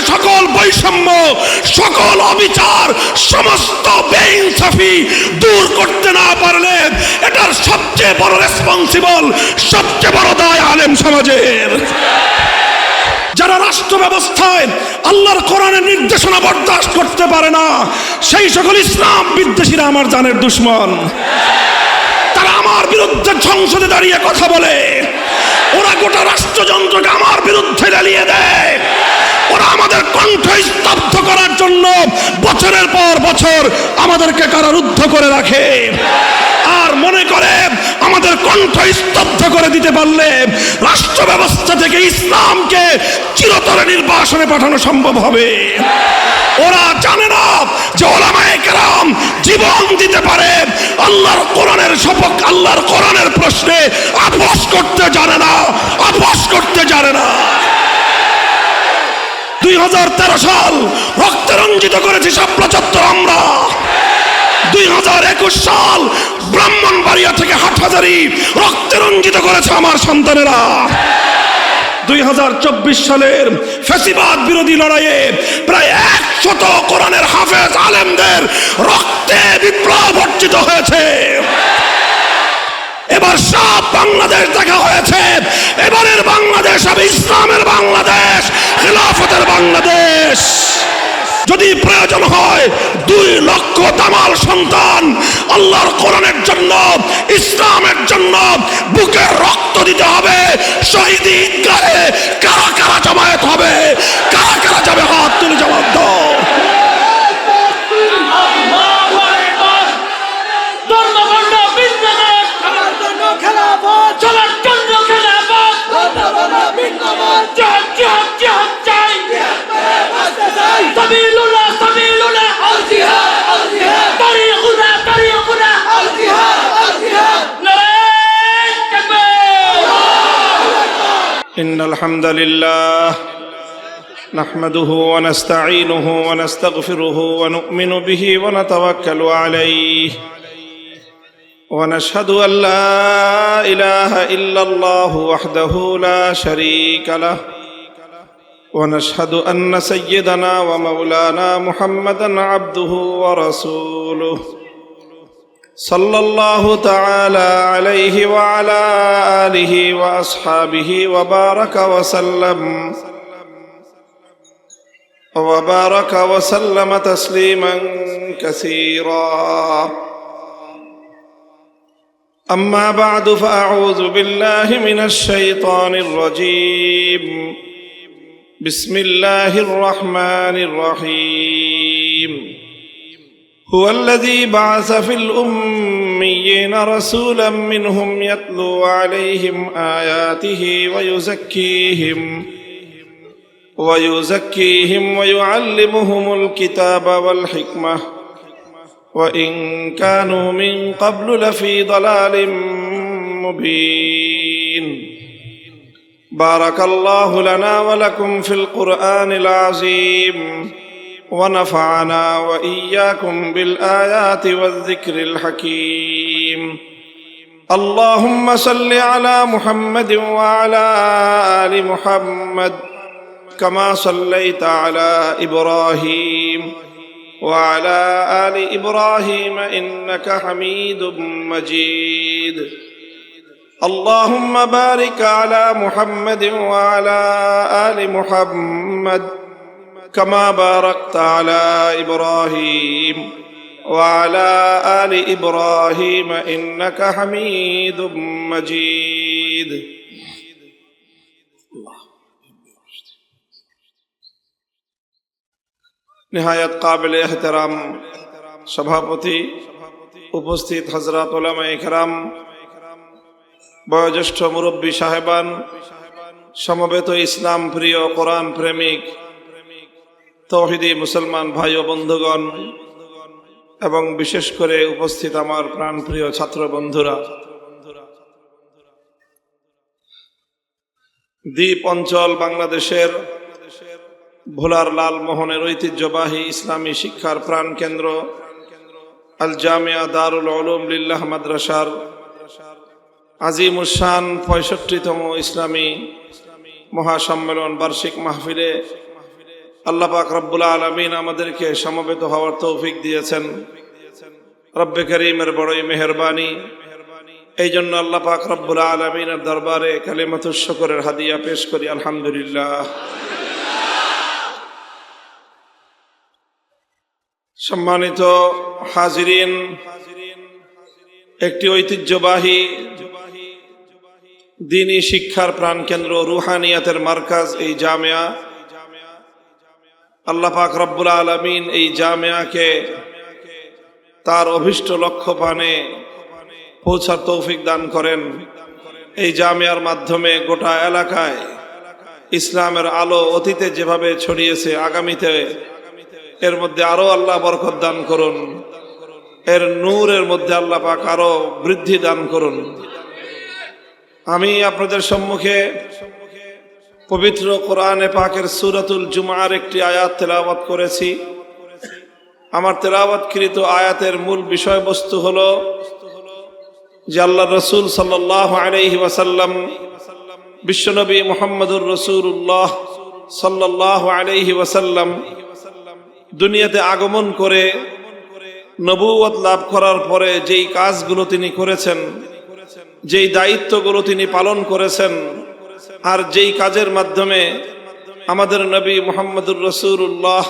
সকল বৈষম্য, সকল অবিচার, সমস্ত বেইনসাফি দূর করতে না পারলে এটার সবচেয়ে বড় রেসপন্সিবল, সবচেয়ে বড় দায় আলেম সমাজের। যারা রাষ্ট্র ব্যবস্থায় আল্লাহর কোরআনের নির্দেশনা বরদাস্ত করতে পারে না, সেই সকল ইসলাম বিদ্বেষীরা আমার জানের দুশ্মন। তারা আমার বিরুদ্ধে সংসদে দাঁড়িয়ে কথা বলে, ওরা গোটা রাষ্ট্রযন্ত্রকে আমার বিরুদ্ধে জ্বালিয়ে দেয়, ওরা আমাদের কণ্ঠ স্তব্ধ করার জন্য বছরের পর বছর আমাদেরকে কারারুদ্ধ করে রাখে, আর মনে করে আমাদের কণ্ঠ স্তব্ধ করে দিতে পারলে রাষ্ট্র ব্যবস্থা থেকে ইসলামকে চিরতরে নির্বাসনে পাঠানো সম্ভব হবে। ওরা জানে না যে উলামায়ে কেরাম জীবন দিতে পারে, আল্লাহর কোরআনের শপথ, আল্লাহর কোরআনের প্রশ্নে আপোষ করতে জানে না, আপোষ করতে জানে না। 2013 সাল রক্তে রঞ্জিত করেছি শাপলা চত্বর আমরা। 2021 সাল ব্রাহ্মণবাড়িয়া থেকে হাটহাজারী রক্তে রঞ্জিত করেছে আমার সন্তানেরা। 2024 সালের ফ্যাসিবাদ বিরোধী লড়াইয়ে প্রায় 100 কোরআনের হাফেজ আলেমদের রক্তে বিপ্লব অর্জিত হয়েছে। এবার সব বাংলাদেশ দেখা হয়েছে। এবারের বাংলাদেশ হবে ইসলামের বাংলাদেশ, খেলাফতের বাংলাদেশ। যদি প্রয়োজন হয় 2 লক্ষ দামাল সন্তান আল্লাহর কোরআনের জন্য, ইসলামের জন্য বুকে রক্ত দিতে হবে। শহীদ ঈদগাহে কারা কারা জমায়েত হবে, কারা কারা যাবে, হাত তুলে জবাব দাও। إن الحمد لله نحمده ونستعينه ونستغفره ونؤمن به ونتوكل عليه ونشهد أن لا إله إلا الله وحده لا شريك له ونشهد أن سيدنا ومولانا محمدا عبده ورسوله صلى الله تعالى عليه وعلى آله وأصحابه وبارك وسلم تسليما كثيرا. أما بعد فأعوذ بالله من الشيطان الرجيم. بسم الله الرحمن الرحيم. هو الذي بعث في الأميين رسولا منهم يتلو عليهم آياته ويزكيهم ويعلمهم الكتاب والحكمة وإن كانوا من قبل لفي ضلال مبين. بارك الله لنا ولكم في القرآن العظيم ونفعنا وإياكم بالآيات والذكر الحكيم. اللهم صل على محمد وعلى آل محمد كما صليت على إبراهيم وعلى آل إبراهيم إنك حميد مجيد. اللهم بارك على محمد وعلى آل محمد كما باركت على إبراهيم وعلى آل إبراهيم إنك حميد مجيد. نهاية قابل احترام সভাপতি, উপস্থিত হযরত উলামায়ে কেরাম, বয়োজ্যেষ্ঠ মুরব্বী সাহেবান, সমবেত ইসলাম প্রিয় কোরআন প্রেমিক তৌহিদি মুসলমান ভাই ও বন্ধুগণ, এবং বিশেষ করে উপস্থিত আমার প্রাণপ্রিয় ছাত্র বন্ধুরা, দ্বীপ অঞ্চল বাংলাদেশের ভোলার লালমোহনের ঐতিহ্যবাহী ইসলামী শিক্ষার প্রাণ কেন্দ্র আল জামিয়া দারুল উলুম লিল্লাহ মাদ্রাসার আজিমুশান 65তম ইসলামী মহাসম্মেলন বার্ষিক মাহফিলে আল্লাহ পাক রব্বুল আলামিন আমাদেরকে সমবেত হওয়ার তৌফিক দিয়েছেন। রব্বে করিমের বড়ই মেহেরবানি। এই জন্য আল্লাহ পাক রব্বুল আলামিনের দরবারে কালিমাতুশ শুকরের হাদিয়া পেশ করি, আলহামদুলিল্লাহ। সম্মানিত হাজিরিন, একটি ঐতিহ্যবাহী দ্বীনি শিক্ষার প্রাণকেন্দ্র, রুহানিয়াতের মার্কাজ এই জামিয়া। আল্লাহ পাক রব্বুল আলামিন এই জামিয়াকে তার অভিষ্ট লক্ষ্য পানে পৌঁছার তৌফিক দান করেন। এই জামিয়ার মাধ্যমে গোটা এলাকায় ইসলামের আলো অতীতে যেভাবে ছড়িয়েছে, আগামীতে এর মধ্যে আরো আল্লাহ বরকত দান করুন, এর নূরের মধ্যে আল্লাহ পাক আরো বৃদ্ধি দান করুন। আমি আপনাদের সম্মুখে পবিত্র কোরআনে পাকের সূরাতুল জুমার একটি আয়াত তেলাওয়াত করেছি। আমার তেলাওয়াতকৃত আয়াতের মূল বিষয়বস্তু হলো যে আল্লাহ রসুল সাল্লাল্লাহু আলাইহি ওয়াসাল্লাম, বিশ্বনবী মুহাম্মদুর রাসূলুল্লাহ সাল্লাল্লাহু আলাইহি ওয়াসাল্লাম দুনিয়াতে আগমন করে নবুয়ত লাভ করার পরে যেই কাজগুলো তিনি করেছেন, যেই দায়িত্বগুলো তিনি পালন করেছেন, আর যেই কাজের মাধ্যমে আমাদের নবী মুহাম্মদুর রাসূলুল্লাহ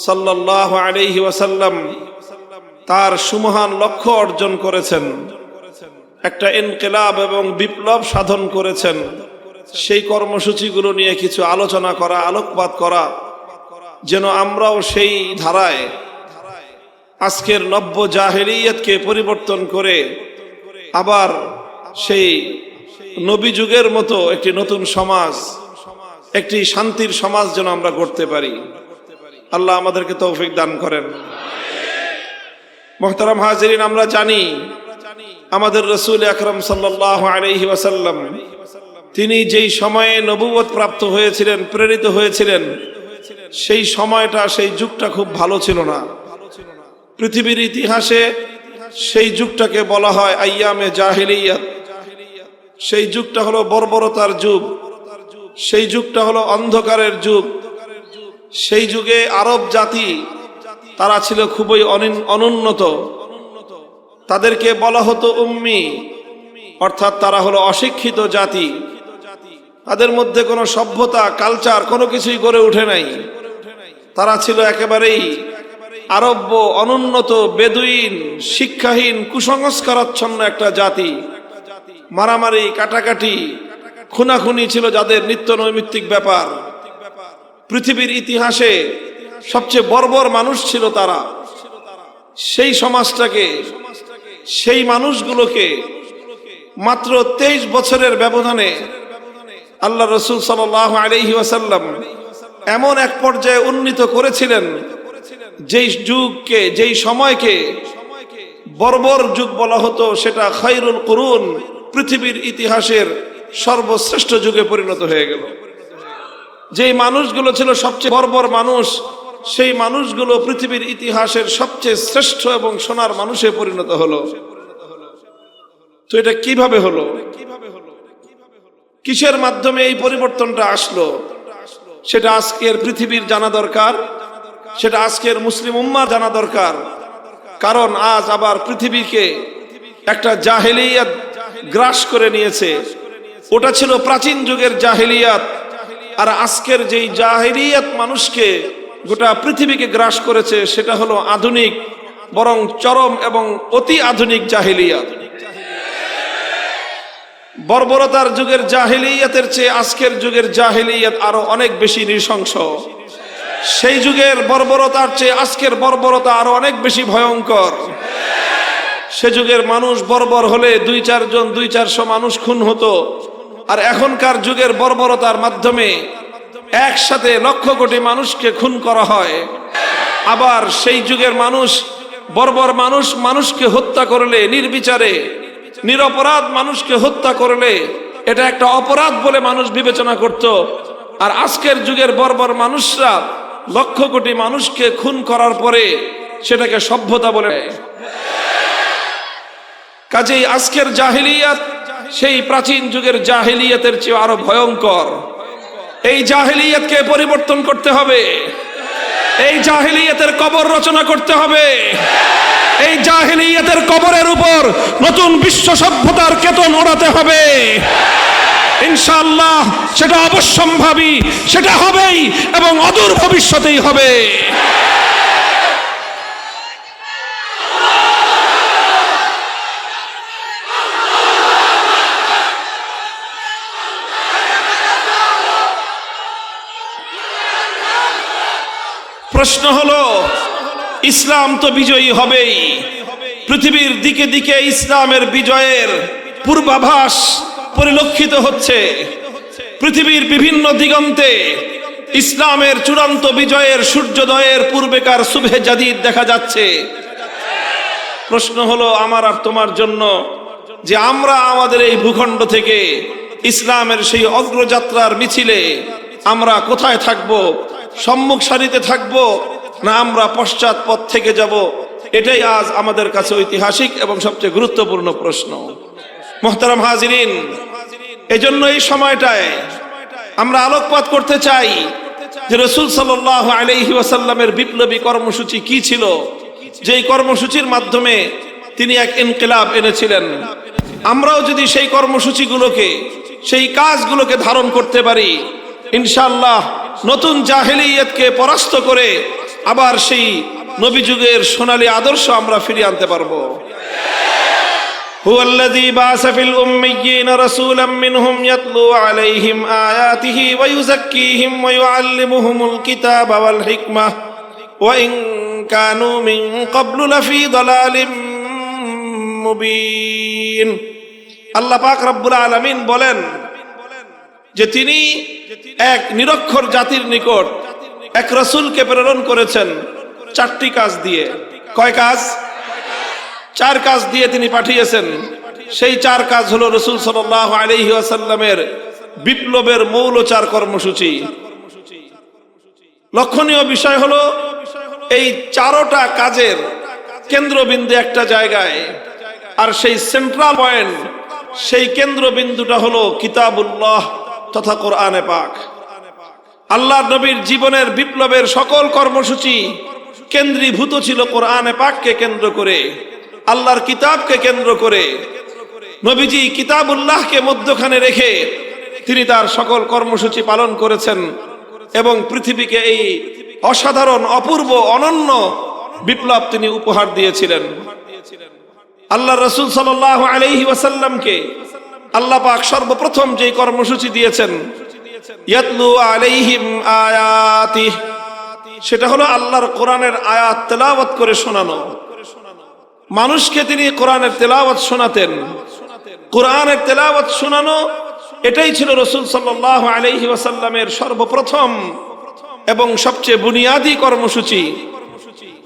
সাল্লাল্লাহু আলাইহি ওয়াসাল্লাম তার সুমহান লক্ষ্য অর্জন করেছেন, একটা ইনকিলাব এবং বিপ্লব সাধন করেছেন, সেই কর্মসূচিগুলো নিয়ে কিছু আলোচনা করা, আলোকপাত করা, যেন আমরাও সেই ধারায় আজকের নব্য জাহেলিয়াতকে পরিবর্তন করে আবার সেই নবী যুগের মতো একটি নতুন সমাজ, একটি শান্তির সমাজ যেন আমরা গড়তে পারি। আল্লাহ আমাদেরকে তৌফিক দান করেন। মুহতারাম হাজিরিন, আমরা জানি আমাদের রাসূল আকরাম সাল্লাল্লাহু আলাইহি ওয়াসাল্লাম তিনি যেই সময়ে নবুয়ত প্রাপ্ত হয়েছিলেন, প্রেরিত হয়েছিলেন, সেই সময়টা, সেই যুগটা খুব ভালো ছিল না। পৃথিবীর ইতিহাসে সেই যুগটাকে বলা হয় আইয়ামে জাহিলিয়াত। সেই যুগটা হলো বর্বরতার যুগ, সেই যুগটা হলো অন্ধকারের যুগ। সেই যুগে আরব জাতি তারা ছিল খুবই অনুন্নত, তাদেরকে বলা হতো উম্মি, অর্থাৎ তারা হলো অশিক্ষিত জাতি। তাদের মধ্যে কোনো সভ্যতা, কালচার কোনো কিছুই গড়ে ওঠে নাই। তারা ছিল একেবারেই আরব্য, অনুন্নত, বেদুইন, শিক্ষাহীন, কুসংস্কারাচ্ছন্ন একটা জাতি। মারামারি, কাটাকাটি, খুনাখুনি ছিল যাদের নিত্য নৈমিত্তিক ব্যাপার। পৃথিবীর ইতিহাসে সবচেয়ে বর্বর মানুষ ছিল তারা। সেই সমাজটাকে, সেই মানুষগুলোকে মাত্র 23 বছরের ব্যবধানে আল্লাহ রসুল সাল্লাল্লাহু আলাইহি ওয়াসাল্লাম এমন এক পর্যায়ে উন্নীত করেছিলেন, যেই যুগকে, যেই সময়কে বর্বর যুগ বলা হতো, সেটা খায়রুল কুরুন, পৃথিবীর ইতিহাসের সর্বশ্রেষ্ঠ যুগে পরিণত হয়ে গেল। যেই মানুষগুলো ছিল সবচেয়ে বর্বর মানুষ, সেই মানুষগুলো পৃথিবীর ইতিহাসের সবচেয়ে শ্রেষ্ঠ এবং সোনার মানুষে পরিণত হলো। তো এটা কিভাবে হলো? কিসের মাধ্যমে এই পরিবর্তনটা আসলো? সেটা আজকের পৃথিবীর জানা দরকার, সেটা আজকের মুসলিম উম্মাহ জানা দরকার। কারণ আজ আবার পৃথিবীকে একটা জাহেলিয়াত গ্রাস করে নিয়েছে। ওটা ছিল প্রাচীন যুগের জাহেলিয়াত, আর আজকের যেই জাহেলিয়াত মানুষকে, গোটা পৃথিবীকে গ্রাস করেছে, সেটা হলো আধুনিক, বরং চরম এবং অতি আধুনিক জাহেলিয়াত। বর্বরতার যুগের জাহেলিয়াতের চেয়ে আজকের যুগের জাহেলিয়াত আরো অনেক বেশি নৃশংস। সেই যুগের বর্বরতার চেয়ে আজকের বর্বরতা আরো অনেক বেশি ভয়ঙ্কর। সে যুগের মানুষ বর্বর হলে 2-4 জন, 200-400 মানুষ খুন হতো, আর এখনকার যুগের বর্বরতার মাধ্যমে একসাথে লক্ষ কোটি মানুষকে খুন করা হয়। আবার সেই যুগের মানুষ, বর্বর মানুষ, মানুষকে হত্যা করলে নির্বিচারে, নিরপরাধ মানুষকে হত্যা করলে এটা একটা অপরাধ বলে মানুষ বিবেচনা করত। আর আজকের যুগের বর্বর মানুষরা লক্ষ কোটি মানুষকে খুন করার পরে সেটাকে সভ্যতা বলে। কাজেই আজকের জাহেলিয়াত সেই প্রাচীন যুগের জাহেলিয়াতের চেয়ে আরো ভয়ঙ্কর। এই জাহেলিয়াতকে পরিবর্তন করতে হবে। এই জাহেলিয়াতের কবর রচনা করতে হবে। এই জাহেলিয়াতের কবরের উপর নতুন বিশ্ব সভ্যতার কেতন ওড়াতে হবে। ইনশাআল্লাহ সেটা অবশ্যম্ভাবী, সেটা হবেই এবং অদূর ভবিষ্যতেই হবে। প্রশ্ন হলো, ইসলাম তো বিজয়ী হবেই। পৃথিবীর দিকে দিকে ইসলামের বিজয়ের পূর্বাভাস পরিলক্ষিত হচ্ছে। পৃথিবীর বিভিন্ন দিগন্তে ইসলামের চূড়ান্ত বিজয়ের সূর্যোদয়ের পূর্বেকার সুবহে জাদিদ দেখা যাচ্ছে। প্রশ্ন হলো আমার আর তোমার জন্য যে আমরা আমাদের এই ভূখণ্ড থেকে ইসলামের সেই অগ্রযাত্রার মিছিলে আমরা কোথায় থাকব? সম্মুখ সারিতে থাকব না আমরা পশ্চাৎ পথ থেকে যাব? এটাই আজ আমাদের কাছে ঐতিহাসিক এবং সবচেয়ে গুরুত্বপূর্ণ প্রশ্ন। মুহতারাম হাজিরিন, এজন্য এই সময়টায় আমরা আলোকপাত করতে চাই যে রাসূল সাল্লাল্লাহু আলাইহি ওয়াসাল্লামের বিপ্লবী কর্মসূচি কি ছিল, যেই কর্মসূচির মাধ্যমে তিনি এক ইনকিলাব এনেছিলেন। আমরাও যদি সেই কর্মসূচিগুলোকে, সেই কাজগুলোকে ধারণ করতে পারি, ইনশাআল্লাহ নতুন জাহেলিয়াতকে পরাস্ত করে আবার সেই নবী যুগের সোনালী আদর্শ আমরা ফিরিয়ে আনতে পারবো। হুয়াল্লাযী বাআসা ফিল উম্মিয়্যিনা রাসূলাম মিনহুম ইয়াতলু আলাইহিম আয়াতিহি ওয়া ইউযাক্কিহিম ওয়া ইউআল্লিমুহুমুল কিতাবা ওয়াল হিকমাহ ওয়া ইন কানু মিন ক্বাবলু লাফি দালালিম মুবিন। আল্লাহ পাক রব্বুল আলামিন বলেন যে তিনি এক নিরক্ষর জাতির নিকট এক রাসূলকে প্রেরণ করেছেন চারটি কাজ দিয়ে। কয় কাজ? চার কাজ দিয়ে তিনি পাঠিয়েছেন। সেই চার কাজ হলো রাসূল সাল্লাল্লাহু আলাইহি ওয়াসাল্লামের বিপ্লবের মৌলচার কর্মসূচি। লক্ষণীয় বিষয় হলো এই চারোটা কাজের কেন্দ্রবিন্দু একটা জায়গায়, আর সেই সেন্ট্রাল পয়েন্ট, সেই কেন্দ্রবিন্দুটা হলো কিতাবুল্লাহ তথা কোরআনে পাক। আল্লাহর নবীর জীবনের বিপ্লবের সকল কর্মসূচি কেন্দ্রীভূত ছিল কোরআনে পাককে কেন্দ্র করে, আল্লাহর কিতাবকে কেন্দ্র করে। নবীজি কিতাবুল্লাহকে মধ্যখানে রেখে তিনি তার সকল কর্মসূচি পালন করেছেন এবং পৃথিবীকে এই অসাধারণ, অপূর্ব, অনন্য বিপ্লব তিনি উপহার দিয়েছিলেন। আল্লাহ রাসূল সাল্লাল্লাহু আলাইহি ওয়াসাল্লামকে আল্লাহ পাক সর্বপ্রথম যে কর্মসূচি দিয়েছেন, ইয়াতলু আলাইহিম আয়াতিহি, সেটা হলো আল্লাহর কোরআনের আয়াত তেলাওয়াত করে শোনানো। মানুষকে তিনি কোরআনের তেলাওয়াত শোনাতেন। কোরআনের তেলাওয়াত শোনানো এটাই ছিল রাসূল সাল্লাল্লাহু আলাইহি ওয়াসাল্লামের সর্বপ্রথম এবং সবচেয়ে বুনিয়াদী কর্মসূচি।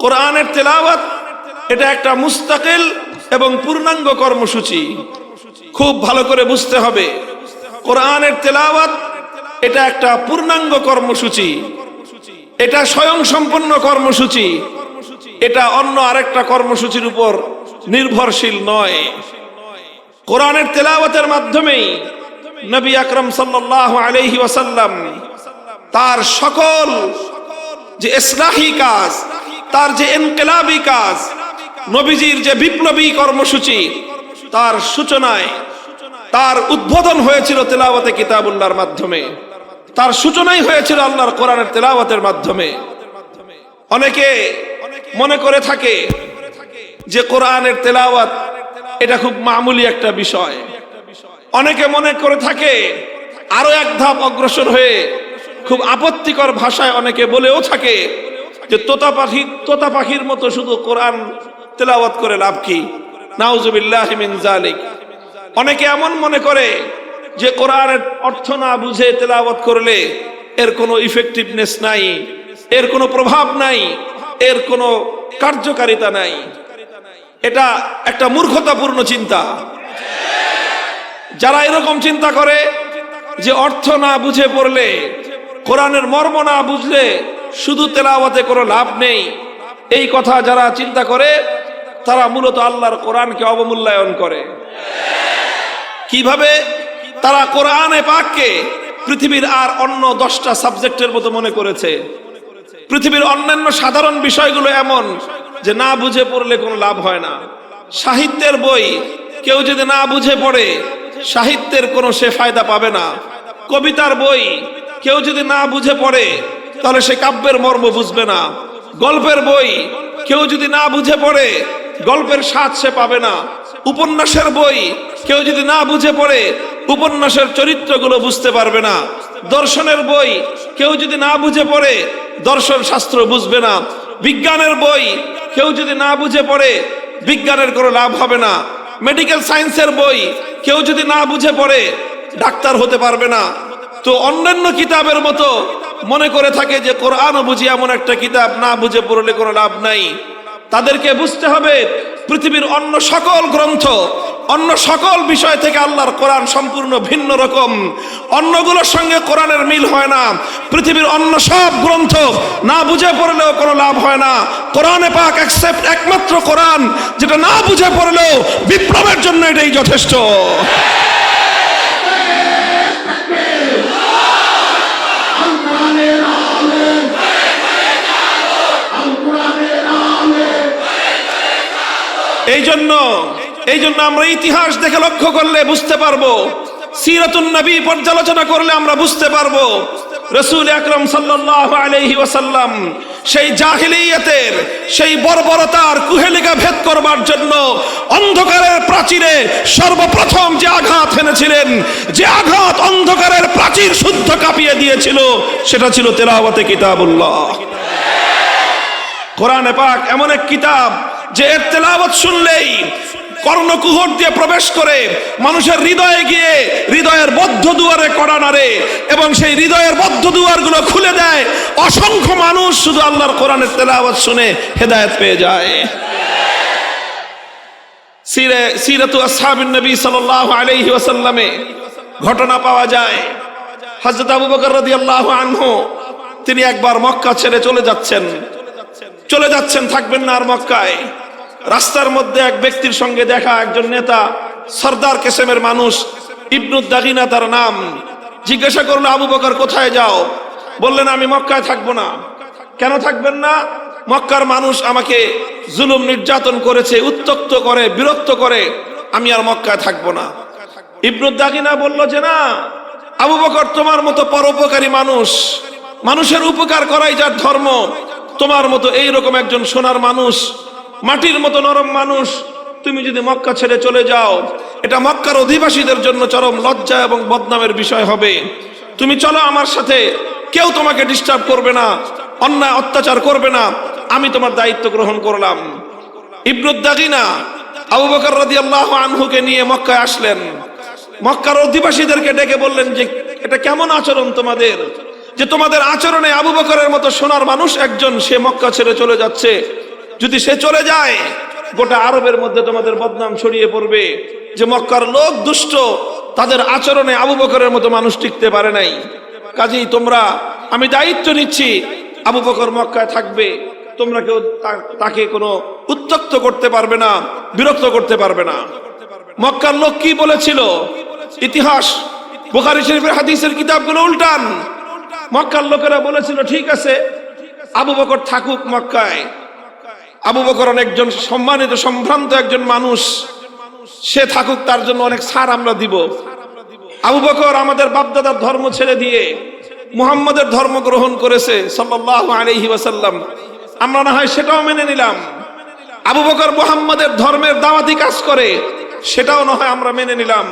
কোরআনের তেলাওয়াত এটা একটা মুস্তাকিল এবং পূর্ণাঙ্গ কর্মসূচি। খুব ভালো করে বুঝতে হবে, কোরআনের তেলাওয়াত এটা একটা পূর্ণাঙ্গ কর্মসূচি, এটা স্বয়ং সম্পন্ন কর্মসূচি, এটা অন্য আরেকটা কর্মসূচির উপর নির্ভরশীল নয়। কোরআনের তেলাওয়াতের মাধ্যমেই নবী আকরাম সাল্লাল্লাহু আলাইহি ওয়াসাল্লাম তার সকল যে ইসলাহি কাজ, তার যে ইনকিলাবী কাজ, নবীজির যে বিপ্লবী কর্মসূচি, তার সূচনায়, তার উদ্বোধন হয়েছিল তেলাওয়াতে কিতাবুল্লাহর মাধ্যমে। তার সূচনাই হয়েছিল আল্লাহর কোরআনের তেলাওয়াতের মাধ্যমে। অনেকে মনে করে থাকে যে কোরআনের তেলাওয়াত এটা খুব মামুলি একটা বিষয়। অনেকে মনে করে থাকে আরো এক ধাপ অগ্রসর হয়ে খুব আপত্তিকর ভাষায় অনেকে বলেও থাকে যে তোতা পাখির মতো শুধু কোরআন তেলাওয়াত করে লাভ কি? নাউজুবিল্লাহি মিন যালিক। অনেকে এমন মনে করে যে কোরআনের অর্থ না বুঝে তেলাওয়াত করলে এর কোনো ইফেক্টিভনেস নাই, এর কোনো প্রভাব নাই, এর কোনো কার্যকারিতা নাই। এটা একটা মূর্খতাপূর্ণ চিন্তা। যারা এরকম চিন্তা করে যে অর্থ না বুঝে পড়লে, কোরআনের মর্ম না বুঝলে শুধু তেলাওয়াতে কোনো লাভ নেই, এই কথা যারা চিন্তা করে তারা মূলত আল্লাহর কোরআনকে অবমূল্যায়ন করে। কিভাবে? তারা কোরআনে পাককে পৃথিবীর আর অন্য 10টা সাবজেক্টের মতো মনে করেছে। পৃথিবীর অন্যান্য সাধারণ বিষয়গুলো এমন যে না বুঝে পড়লে কোনো লাভ হয় না। সাহিত্যের বই কেউ যদি না বুঝে পড়ে সাহিত্যের কোনো সে ফায়দা পাবে না। কবিতার বই কেউ যদি না বুঝে পড়ে তাহলে সে কাব্যের মর্ম বুঝবে না। গল্পের বই কেউ যদি না বুঝে পড়ে গল্পের স্বাদ সে পাবে না। উপন্যাসের বই কেউ যদি না বুঝে পড়ে উপন্যাসের চরিত্রগুলো বুঝতে পারবে না। দর্শনের বই কেউ যদি না বুঝে পড়ে দর্শন শাস্ত্র বুঝবে না। বিজ্ঞানের বই কেউ যদি না বুঝে পড়ে বিজ্ঞানের কোনো লাভ হবে না। মেডিকেল সায়েন্সের বই কেউ যদি না বুঝে পড়ে ডাক্তার হতে পারবে না। তো অন্যান্য কিতাবের মতো মনে করে থাকে যে কোরআনও বুঝি এমন একটা কিতাব, না বুঝে পড়লে কোনো লাভ নাই। তাদেরকে বুঝতে হবে পৃথিবীর অন্য সকল গ্রন্থ, অন্য সকল বিষয় থেকে আল্লাহর কোরআন সম্পূর্ণ ভিন্ন রকম। অন্যগুলোর সঙ্গে কোরআনের মিল হয় না। পৃথিবীর অন্য সব গ্রন্থ না বুঝে পড়লেও কোনো লাভ হয় না। কোরআনে পাক একমাত্র কোরআন যেটা না বুঝে পড়লেও বিপ্লবের জন্য এটাই যথেষ্ট। এই জন্য আমরা ইতিহাস দেখে লক্ষ্য করলে বুঝতে পারবো, সিরাতুন নবী পর্যালোচনা করলে আমরা বুঝতে পারবো রাসূল আকরাম সাল্লাল্লাহু আলাইহি ওয়াসাল্লাম সেই জাহিলিয়াতের সেই বর্বরতার কুহেলিকা ভেদ করবার জন্য অন্ধকারের প্রাচীরে সর্বপ্রথম যে আঘাত এনেছিলেন, যে আঘাত অন্ধকারের প্রাচীর শুদ্ধ কাঁপিয়ে দিয়েছিল, সেটা ছিল তেলাওয়াতে কিতাবুল্লাহ। কোরআনে পাক এমন এক কিতাব যে এর তেলাওয়াত শুনলেই কর্ণকুহর দিয়ে প্রবেশ করে মানুষের হৃদয়ে গিয়ে হৃদয়ের বদ্ধ দুয়ারে কড়া নাড়ে এবং সেই হৃদয়ের বদ্ধ দুয়ারগুলো খুলে দেয়। অসংখ্য মানুষ শুধু আল্লাহর কোরআনের তেলাওয়াত শুনে হেদায়েত পেয়ে যায়। সিরাতু আসহাবিন নবী সাল্লাল্লাহু আলাইহি ওয়াসাল্লামে ঘটনা পাওয়া যায় হযরত আবু বকর রাদিয়াল্লাহু আনহু তিনি একবার মক্কা ছেড়ে চলে যাচ্ছেন, থাকবেন না আর মক্কায়। রাস্তার মধ্যে এক ব্যক্তির সঙ্গে দেখা, একজন নেতা, সরদার কেসেমের মানুষ, ইবনুদ দাগিনা তার নাম। জিজ্ঞাসা করলো, আবু বকর কোথায় যাও? বললেন, আমি মক্কায় থাকবো না। কেন থাকবেন না? মক্কার মানুষ আমাকে জুলুম নির্যাতন করেছে, উত্ত্যক্ত করে, বিরক্ত করে, আমি আর মক্কায় থাকবো না। ইবনুদ দাগিনা বলল যে না আবু বকর, তোমার মতো পরোপকারী মানুষ, মানুষের উপকার করাই যার ধর্ম, তোমার মতো এইরকম একজন সোনার মানুষ, মাটির মতো নরম মানুষ, তুমি যদি মক্কা ছেড়ে চলে যাও, এটা মক্কার অধিবাসীদের জন্য চরম লজ্জা এবং বদনামের বিষয় হবে। তুমি চলো আমার সাথে, কেউ তোমাকে ডিস্টার্ব করবে না, অন্যায় অত্যাচার করবে না, আমি তোমার দায়িত্ব গ্রহণ করলাম। ইবনুদ দাগিনা আবু বকর রাদিয়াল্লাহু আনহুকে নিয়ে মক্কায় আসলেন। মক্কার অধিবাসীদেরকে ডেকে বললেন যে এটা কেমন আচরণ তোমাদের, যে তোমাদের আচরণে আবু বকরের মতো সোনার মানুষ একজন সে মক্কা ছেড়ে চলে যাচ্ছে, যদি সে চলে যায় গোটা আরবের মধ্যে তোমাদের বদনাম ছড়িয়ে পড়বে যে মক্কার লোক দুষ্ট, তাদের আচরণে আবু বকরের মতো মানুষ টিকতে পারে নাই। কাজেই তোমরা, আমি দায়িত্ব নিচ্ছি, আবু বকর মক্কায় থাকবে, তোমরা কেউ তাকে কোনো উত্ত্যক্ত করতে পারবে না, বিরক্ত করতে পারবে না। মক্কার লোক কি বলেছিল? ইতিহাস বুখারী শরীফের হাদিসের কিতাবগুলো উল্টান। মক্কার লোকেরা বলেছিল ঠিক আছে আবু বকর থাকুক মক্কায়, আবু বকর অনেকজন সম্মানিত সম্ভ্রান্ত একজন মানুষ, সে থাকুক, তার জন্য অনেক ছাড় আমরা দিব। আবু বকর আমাদের বাপদাদার ধর্ম ছেড়ে দিয়ে মুহাম্মাদের ধর্ম গ্রহণ করেছে সাল্লাল্লাহু আলাইহি ওয়াসাল্লাম, আমরা না হয় সেটাও মেনে নিলাম। আবু বকর মুহাম্মাদের ধর্মের দাওয়াতি কাজ করে, সেটাও না হয় আমরা মেনে নিলাম।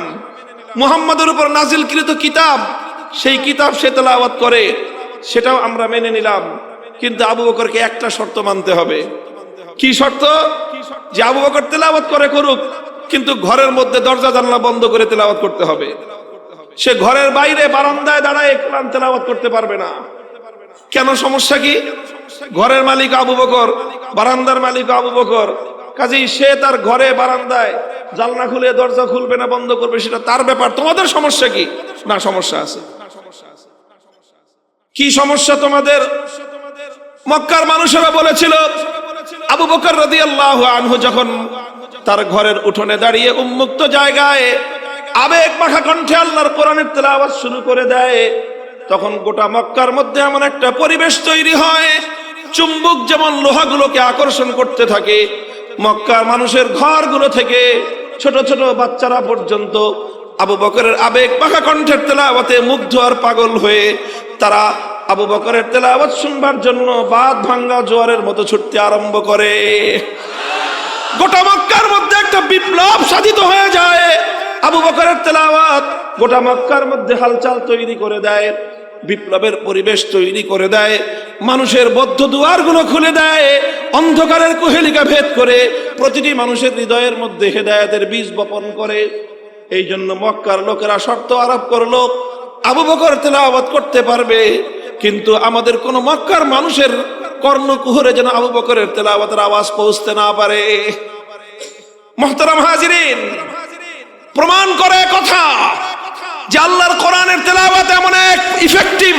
মুহাম্মাদের উপর নাজিলকৃত কিতাব, সেই কিতাব সে তেলাওয়াত করে, সেটাও আমরা মেনে নিলাম। কিন্তু আবু বকরকে একটা শর্ত মানতে হবে। কি শর্ত? যে আবু বকর তেলাওয়াত করুক, কিন্তু ঘরের মধ্যে দরজা জানলা বন্ধ করে তেলাওয়াত করতে হবে। সে ঘরের বাইরে বারান্দায় দাঁড়ায় কোরআন তেলাওয়াত করতে পারবে না। কেন? সমস্যা কি? ঘরের মালিক আবু বকর, বারান্দার মালিক আবু বকর, কাজেই সে তার ঘরে বারান্দায় জানলা খুলে দরজা খুলবে না বন্ধ করবে, সেটা তার ব্যাপার। তোমাদের সমস্যা কি? না, সমস্যা আছে। কি সমস্যা তোমাদের? মক্কার মানুষেরা বলেছিল আবু বকর রাদিয়াল্লাহু আনহু যখন তার ঘরের উঠোনে দাঁড়িয়ে উন্মুক্ত জায়গায় আবেগ মাখা কণ্ঠে আল্লাহর কোরআনের তেলাওয়াত শুরু করে দেয়, তখন গোটা মক্কার মধ্যে এমন একটা পরিবেশ তৈরি হয়, চুম্বক যেমন লোহাগুলোকে আকর্ষণ করতে থাকে, মক্কার মানুষের ঘরগুলো থেকে ছোট ছোট বাচ্চারা পর্যন্ত আবু বকরের আবেগ পাখা কণ্ঠের তেলাওয়াতে মুগ্ধ আর পাগল হয়ে তারা আবু বকরের তেলাওয়াত শুনবার জন্য বাঁধ ভাঙ্গা জোয়ারের মতো ছুটতে আরম্ভ করে। গোটা মক্কার মধ্যে একটা বিপ্লব সাধিত হয়ে যায়। আবু বকরের তেলাওয়াত গোটা মক্কার মধ্যে হালচাল তৈরি করে দেয়, বিপ্লবের পরিবেশ তৈরি করে দেয়, মানুষের বদ্ধ দুয়ারগুলো খুলে দেয়, অন্ধকারের কুহেলিকা ভেদ করে প্রতিটি মানুষের হৃদয়ের মধ্যে হেদায়েতের বীজ বপন করে। এই জন্য মক্কার লোকেরা শর্ত আরোপ করলো, আবু বকর তেলাওয়াত করতে পারবে, কিন্তু আমাদের কোন মক্কার মানুষের কর্ণকুহরে যেন আবু বকরের তেলাওয়াতের আওয়াজ পৌঁছতে না পারে। মুহতারাম হাজিরিন, প্রমাণ করে কথা যে আল্লাহর কোরআনের তেলাওয়াত এমন এক ইফেক্টিভ,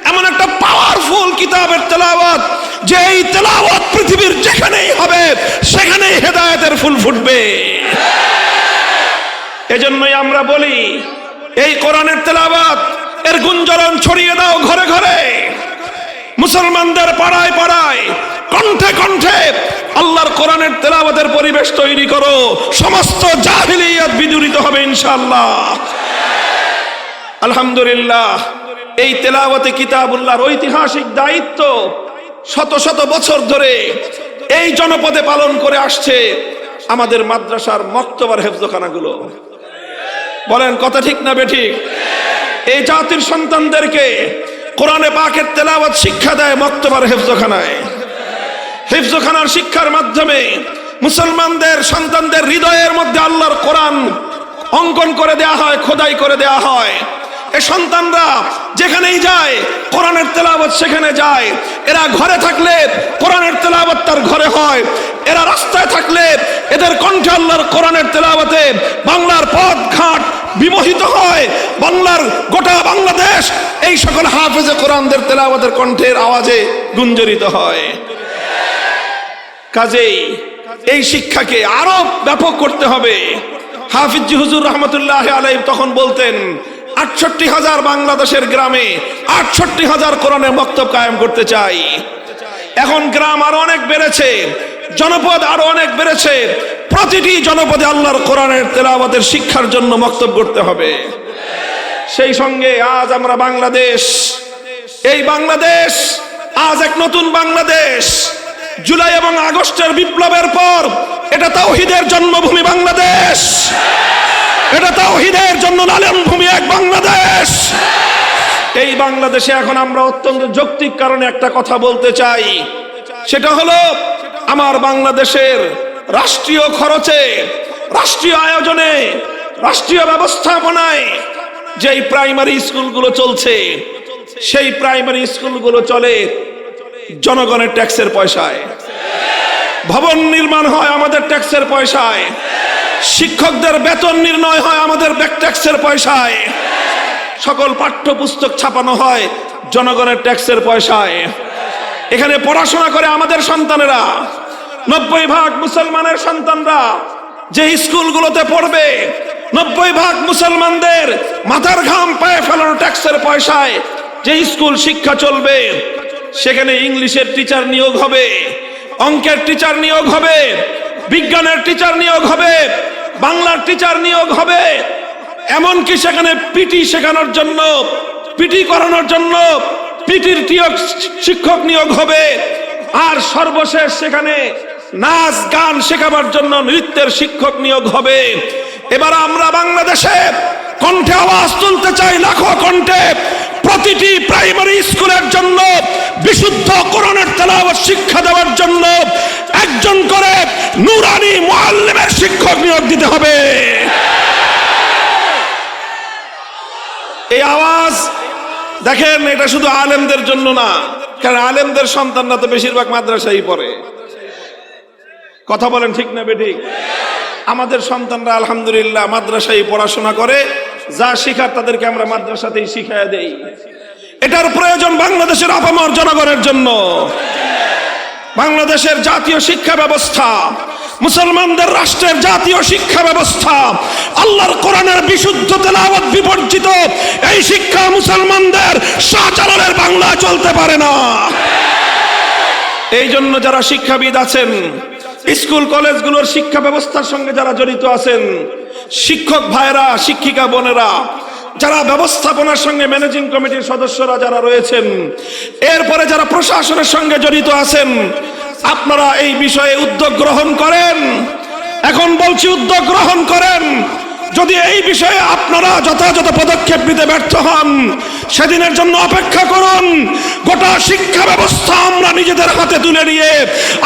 এমন একটা পাওয়ারফুল কিতাবের তেলাওয়াত যে এই তেলাওয়াত পৃথিবীর যেখানেই হবে সেখানেই হেদায়েতের ফুল ফুটবে। এজন্যই আমরা বলি, এই কোরআনের তেলাওয়াত এর গুঞ্জরণ ছড়িয়ে দাও ঘরে ঘরে, মুসলমানদের পাড়ায় পাড়ায়, কণ্ঠে কণ্ঠে আল্লাহর কোরআনের তেলাওয়াতের পরিবেশ তৈরি করো, সমস্ত জাহিলিয়াত বিদূরিত হবে ইনশাআল্লাহ। আলহামদুলিল্লাহ, এই তেলাওয়াতে কিতাবুল্লাহর ঐতিহাসিক দায়িত্ব শত শত বছর ধরে এই জনপদে পালন করে আসছে আমাদের মাদ্রাসার মক্তবার হেফজখানাগুলো। বলেন কথা ঠিক না বেঠিক? এই জাতির সন্তানদেরকে কোরআনে পাকের তেলাওয়াত শিক্ষা দেয় মক্তবার হেফজখানায়। হেফজখানার শিক্ষার মাধ্যমে মুসলমানদের সন্তানদের হৃদয়ের মধ্যে আল্লাহর কোরআন অঙ্কন করে দেয়া হয়, খোদাই করে দেয়া হয়। এই সন্তানরা যেখানেই যায় কোরআনের তেলাওয়াত সেখানে যায়। এরা ঘরে থাকলে কোরআনের তেলাওয়াত তার ঘরে হয়, এরা রাস্তায় থাকলে এদের কণ্ঠে আল্লাহর কোরআনের তেলাওয়াতে বাংলার পথ ঘাট বিমোহিত হয়। বাংলার গোটা বাংলাদেশ এই সকল হাফেজে কোরআনদের তেলাওয়াতের কণ্ঠের আওয়াজে গুঞ্জরিত হয়। কাজেই এই শিক্ষাকে আরো ব্যাপক করতে হবে। হাফিজ হুজুর রহমতুল্লাহ আলাইহি তখন বলতেন, ৬৮,০০০ বাংলাদেশের গ্রামে ৬৮,০০০ কোরআনের মক্তব কায়েম করতে চাই। এখন গ্রাম আরো অনেক বেড়েছে, জনপদ আরো অনেক বেড়েছে, প্রতিটি জনপদে আল্লাহর কোরআনের তেলাওয়াতের শিক্ষার জন্য মক্তব করতে হবে। সেই সঙ্গে আজ আমরা বাংলাদেশ, এই বাংলাদেশ আজ এক নতুন বাংলাদেশ। জুলাই এবং আগস্টের বিপ্লবের পর এটা তাওহীদের জন্মভূমি বাংলাদেশ, এটা তাওহীদের জন্য লালনভূমি এক বাংলাদেশ। এই বাংলাদেশে এখন আমরা অত্যন্ত যৌক্তিক কারণে একটা কথা বলতে চাই, সেটা হলো আমার বাংলাদেশের রাষ্ট্রীয় খরচে, রাষ্ট্রীয় আয়োজনে, রাষ্ট্রীয় ব্যবস্থাপনায় যেই প্রাইমারি স্কুলগুলো চলছে, সেই প্রাইমারি স্কুলগুলো চলে জনগণের ট্যাক্সের পয়সায়, ভবন নির্মাণ হয় আমাদের ট্যাক্সের পয়সায়, শিক্ষকদের বেতন নির্ণয় হয় আমাদের ট্যাক্সের পয়সায়, সকল পাঠ্যপুস্তক ছাপানো হয় জনগণের ট্যাক্সের পয়সায়। এখানে পড়াশোনা করে আমাদের সন্তানেরা, ৯০% মুসলমানের সন্তানরা যে স্কুলগুলোতে পড়বে, ৯০% মুসলমানদের মাথার ঘাম পায়ে ফেলানো ট্যাক্সের পয়সায় যে স্কুল শিক্ষা চলবে, সেখানে ইংলিশের টিচার নিয়োগ হবে, অঙ্কের টিচার নিয়োগ হবে, বিজ্ঞানের টিচার নিয়োগ হবে, বাংলার টিচার নিয়োগ হবে, এমনকি সেখানে পিটি শেখানোর জন্য, পিটি করানোর জন্য পিটির শিক্ষক নিয়োগ হবে, আর সর্বশেষ সেখানে নাচ গান শেখাবার জন্য নৃত্যের শিক্ষক নিয়োগ হবে। এবার আমরা বাংলাদেশে কণ্ঠে আওয়াজ তুলতে চাই, লাখো কণ্ঠে, প্রতিটি প্রাইমারি স্কুলের জন্য বিশুদ্ধ কোরআনের তেলাওয়াত শিক্ষা দেওয়ার জন্য একজন করে নুরানি মুআল্লিমের শিক্ষক নিয়োগ দিতে হবে। এই আওয়াজ দেখেন, এটা শুধু আলেমদের জন্য না, কারণ আলেমদের সন্তানরা তো বেশিরভাগ মাদ্রাসায় পড়ে। কথা বলেন ঠিক না বেঠিক? আমাদের সন্তানরা আলহামদুলিল্লাহ মাদ্রাসায় পড়াশোনা করে, যা শিখার তাদেরকে আমরা মাদ্রাসাতেই শিখিয়ে দেই। এটার প্রয়োজন বাংলাদেশের আপামর জনগণের জন্য। বাংলাদেশের জাতীয় শিক্ষা ব্যবস্থা মুসলমানদের রাষ্ট্রের জাতীয় শিক্ষা ব্যবস্থা আল্লাহর কোরআনের বিশুদ্ধ তেলাওয়াত বিবর্জিত এই শিক্ষা মুসলমানদের শাহজালালের বাংলা চলতে পারে না। এই জন্য যারা শিক্ষাবিদ আছেন, স্কুল কলেজগুলোর শিক্ষা ব্যবস্থার সঙ্গে যারা জড়িত আছেন, শিক্ষক ভাইরা, শিক্ষিকা বোনেরা, যারা ব্যবস্থাপনার সঙ্গে ম্যানেজিং কমিটির সদস্যরা যারা রয়েছেন, এরপরে যারা প্রশাসনের সঙ্গে জড়িত আছেন, আপনারা এই বিষয়ে উদ্যোগ গ্রহণ করেন। এখন বলছি উদ্যোগ গ্রহণ করেন। যদি এই বিষয়ে আপনারা যথাযথ পদক্ষেপ নিতে ব্যর্থ হন, সেদিনের জন্য অপেক্ষা করুন। গোটা শিক্ষা ব্যবস্থা আমরা নিজেদের হাতে তুলে নিয়ে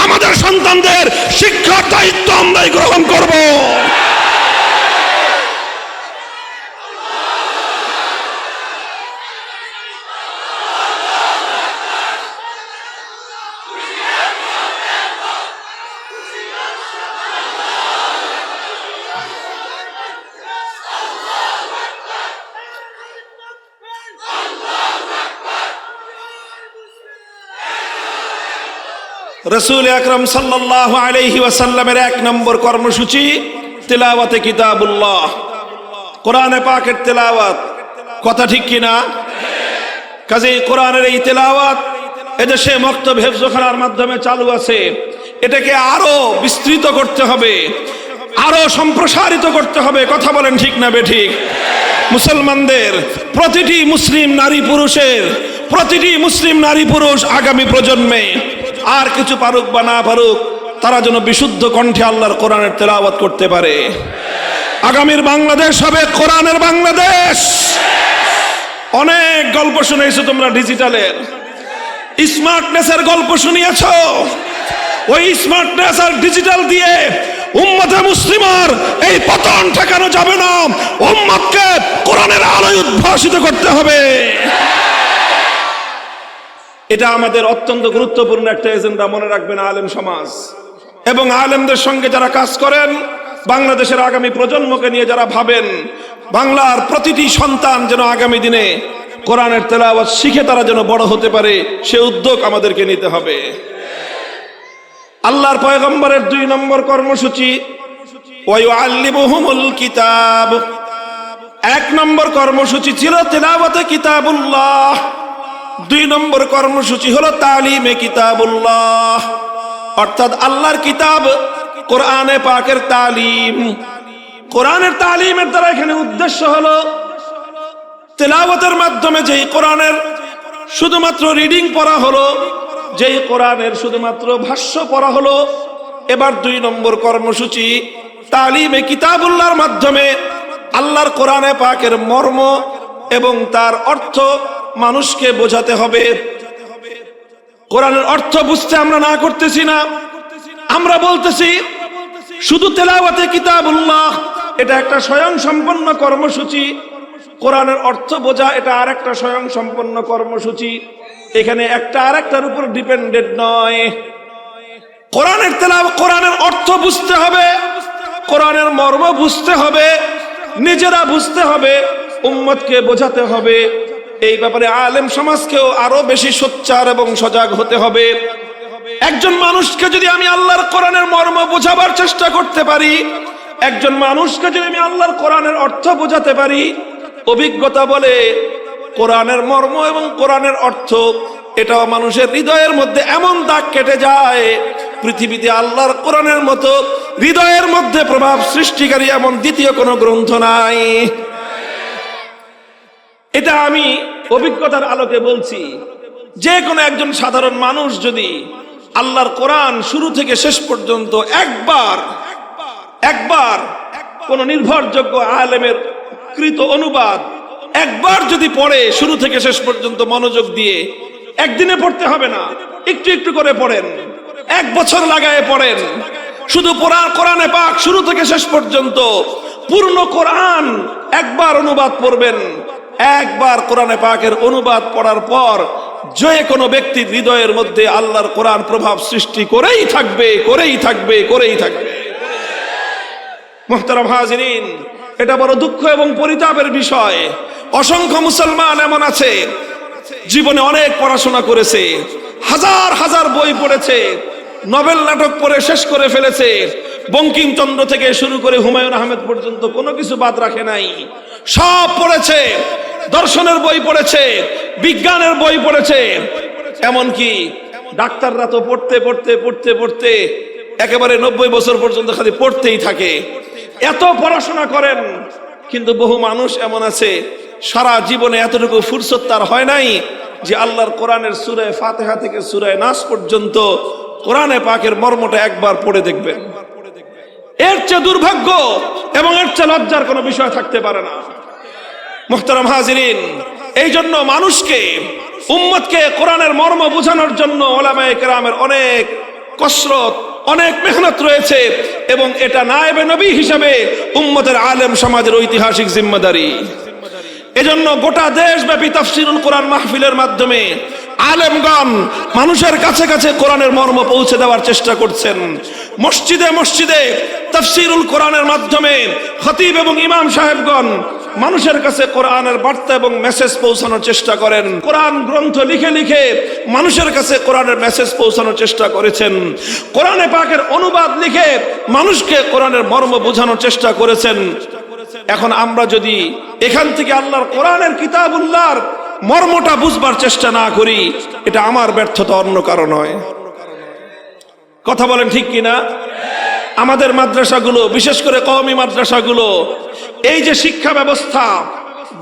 আমাদের সন্তানদের শিক্ষার দায়িত্ব আমরাই গ্রহণ করব। রাসূল আকরাম সাল্লাল্লাহু আলাইহি ওয়াসাল্লামের 1 নম্বর কর্মসূচি তিলাওয়াতে কিতাবুল্লাহ, কোরআনে পাকের তেলাওয়াত। কথা ঠিক কিনা? কাজেই কোরআনের এই তেলাওয়াত এদেশে মক্তব হেফজখানার মাধ্যমে চালু আছে। এটাকে আরো বিস্তৃত করতে হবে, আরো সম্প্রসারিত করতে হবে। কথা বলেন ঠিক না বেঠিক? মুসলমানদের প্রতিটি মুসলিম নারী পুরুষ আগামী প্রজন্মে আর কিছু পারুক বা না পারুক, তারা যেন বিশুদ্ধ কণ্ঠে আল্লাহর কোরআনের তেলাওয়াত করতে পারে। আগামীর বাংলাদেশ হবে কোরআনের বাংলাদেশ। অনেক গল্প শুনেছো তোমরা, ডিজিটালের স্মার্টনেসের গল্প শুনিয়েছো। ওই স্মার্টনেস আর ডিজিটাল দিয়ে উম্মতে মুসলিমার এই পতন ঠেকানো যাবে না। উম্মতকে কোরআনের আলোয় উদ্ভাসিত করতে হবে। এটা আমাদের অত্যন্ত গুরুত্বপূর্ণ একটা এজেন্ডা, মনে রাখবেন আলেম সমাজ এবং আলেমদের সঙ্গে যারা কাজ করেন, বাংলাদেশের আগামী প্রজন্মকে নিয়ে যারা ভাবেন, বাংলার প্রতিটি সন্তান যেন আগামী দিনে কোরআনের তেলাওয়াত শিখে তারা যেন বড় হতে পারে, সে উদ্যোগ আমাদেরকে নিতে হবে। আল্লাহর পয়গম্বরের 2 নম্বর কর্মসূচি ওয়ায়ুআল্লিমুহুমুল কিতাব। 1 নম্বর কর্মসূচি ছিল তেলাওয়াতে কিতাবুল্লাহ, 2 নম্বর কর্মসূচি হলো তালিমে কিতাবুল্লাহ, অর্থাৎ আল্লাহর কিতাব কোরআনে পাকের তালিম। কোরআনের তালিমের দ্বারা এখানে উদ্দেশ্য হলো তেলাওয়াতের মাধ্যমে যেই কোরআনের শুধুমাত্র রিডিং পড়া হলো, যেই কোরআনের শুধুমাত্র ভাষ্য পড়া হলো, এবার 2 নম্বর কর্মসূচি তালিমে কিতাবুল্লাহর মাধ্যমে আল্লাহর কোরআনে পাকের মর্ম এবং তার অর্থ মানুষকে বোঝাতে হবে। কোরআনের অর্থ বুঝতে আমরা না করতেছি না, আমরা বলতেছি শুধু তেলাওয়াতে কিতাবুল্লাহ এটা একটা স্বয়ংসম্পন্ন কর্মসূচি, কোরআনের অর্থ বোঝা এটা আরেকটা স্বয়ংসম্পন্ন কর্মসূচি। এখানে একটা আরেকটার উপর ডিপেন্ডেন্ট নয়। কোরআনের তেলাওয়াত, কোরআনের অর্থ বুঝতে হবে, কোরআনের মর্ম বুঝতে হবে, নিজেরা বুঝতে হবে, উম্মতকে বোঝাতে হবে। এই ব্যাপারে আলেম সমাজকেও আরো বেশি সোচ্চার এবং সজাগ হতে হবে। একজন মানুষকে যদি আমি আল্লাহর কোরআনের মর্ম বোঝাবার চেষ্টা করতে পারি, একজন মানুষকে যদি আমি আল্লাহর কোরআনের অর্থ বোঝাতে পারি, অভিজ্ঞতা বলে কোরআনের মর্ম এবং কোরআনের অর্থ এটাও মানুষের হৃদয়ের মধ্যে এমন দাগ কেটে যায়, পৃথিবীতে আল্লাহর কোরআনের মতো হৃদয়ের মধ্যে প্রভাব সৃষ্টিকারী এমন দ্বিতীয় কোনো গ্রন্থ নাই। এটা আমি অভিজ্ঞতার আলোকে বলছি। যে কোনো একজন সাধারণ মানুষ যদি আল্লাহর কোরআন শুরু থেকে শেষ পর্যন্ত একবার কোন নির্ভরযোগ্য আলেমের কৃত অনুবাদ একবার যদি পড়ে, শুরু থেকে শেষ পর্যন্ত মনোযোগ দিয়ে, একদিনে পড়তে হবে না, একটু একটু করে পড়েন, 1 বছর লাগায় পড়েন, শুধু কোরআনে পাক শুরু থেকে শেষ পর্যন্ত পূর্ণ কোরআন একবার অনুবাদ পড়বেন। একবার কোরআনে পাকের অনুবাদ পড়ার পর যে কোনো ব্যক্তির হৃদয়ের মধ্যে আল্লাহর কোরআন প্রভাব সৃষ্টি করেই থাকবে। মুহতারাম হাজিরিন, এটা বড় দুঃখ এবং পরিতাপের বিষয়। অসংখ্য মুসলমান এমন আছে জীবনে অনেক পড়াশোনা করেছে, হাজার হাজার বই পড়েছে, নোবেল নাটক পড়ে শেষ করে ফেলেছে, বঙ্কিমচন্দ্র থেকে শুরু করে হুমায়ুন আহমেদ পর্যন্ত কোনো কিছু বাদ রাখে নাই, সব পড়েছে। দর্শনের বই পড়েছে, বিজ্ঞানের বই পড়েছে, এমনকি ডাক্তাররা তো পড়তে পড়তে পড়তে পড়তে একেবারে 90 বছর পর্যন্ত খালি পড়তেই থাকে। এত পড়াশোনা করেন, কিন্তু বহু মানুষ এমন আছে সারা জীবনে এতটুকু ফুরসত তার হয় নাই যে আল্লাহর কোরআনের সূরা ফাতিহা থেকে সূরা নাস পর্যন্ত কোরআনে পাকের মর্মটা একবার পড়ে দেখবেন। এর চেয়ে দুর্ভাগ্য এবং এর চেয়ে লজ্জার কোনো বিষয় থাকতে পারে না। মুহতারাম হাজিরিন, এই জন্য মানুষকে, উম্মতকে কোরআনের মর্ম বোঝানোর জন্য উলামায়ে কেরামের অনেক কসরত, অনেক মেহনত রয়েছে, এবং এটা নায়েবে নবী হিসাবে উম্মতের আলেম সমাজের ঐতিহাসিক জিম্মাদারি। এজন্য গোটা দেশব্যাপী তাফসীরুল কোরআন মাহফিলের মাধ্যমে আলেমগণ মানুষের কাছে কাছে কোরআনের মর্ম পৌঁছে দেওয়ার চেষ্টা করছেন। মসজিদে মসজিদে তাফসীরুল কোরআনের মাধ্যমে খতিব এবং ইমাম সাহেবগণ মানুষের কাছে কোরআনের বার্তা এবং মেসেজ পৌঁছানোর চেষ্টা করেন। কোরআন গ্রন্থ লিখে লিখে মানুষের কাছে কোরআনের মেসেজ পৌঁছানোর চেষ্টা করেছেন। কোরআনে পাকের অনুবাদ লিখে মানুষকে কোরআনের মর্ম বোঝানোর চেষ্টা করেছেন। এখন আমরা যদি এখান থেকে আল্লাহর কোরআনের কিতাবুল্লাহর মর্মটা বুঝবার চেষ্টা না করি, এটা আমার ব্যর্থতা, অন্য কারণ নয়। কথা বলেন ঠিক কিনা? আমাদের মাদ্রাসাগুলো, বিশেষ করে কওমি মাদ্রাসাগুলো, এই যে শিক্ষা ব্যবস্থা,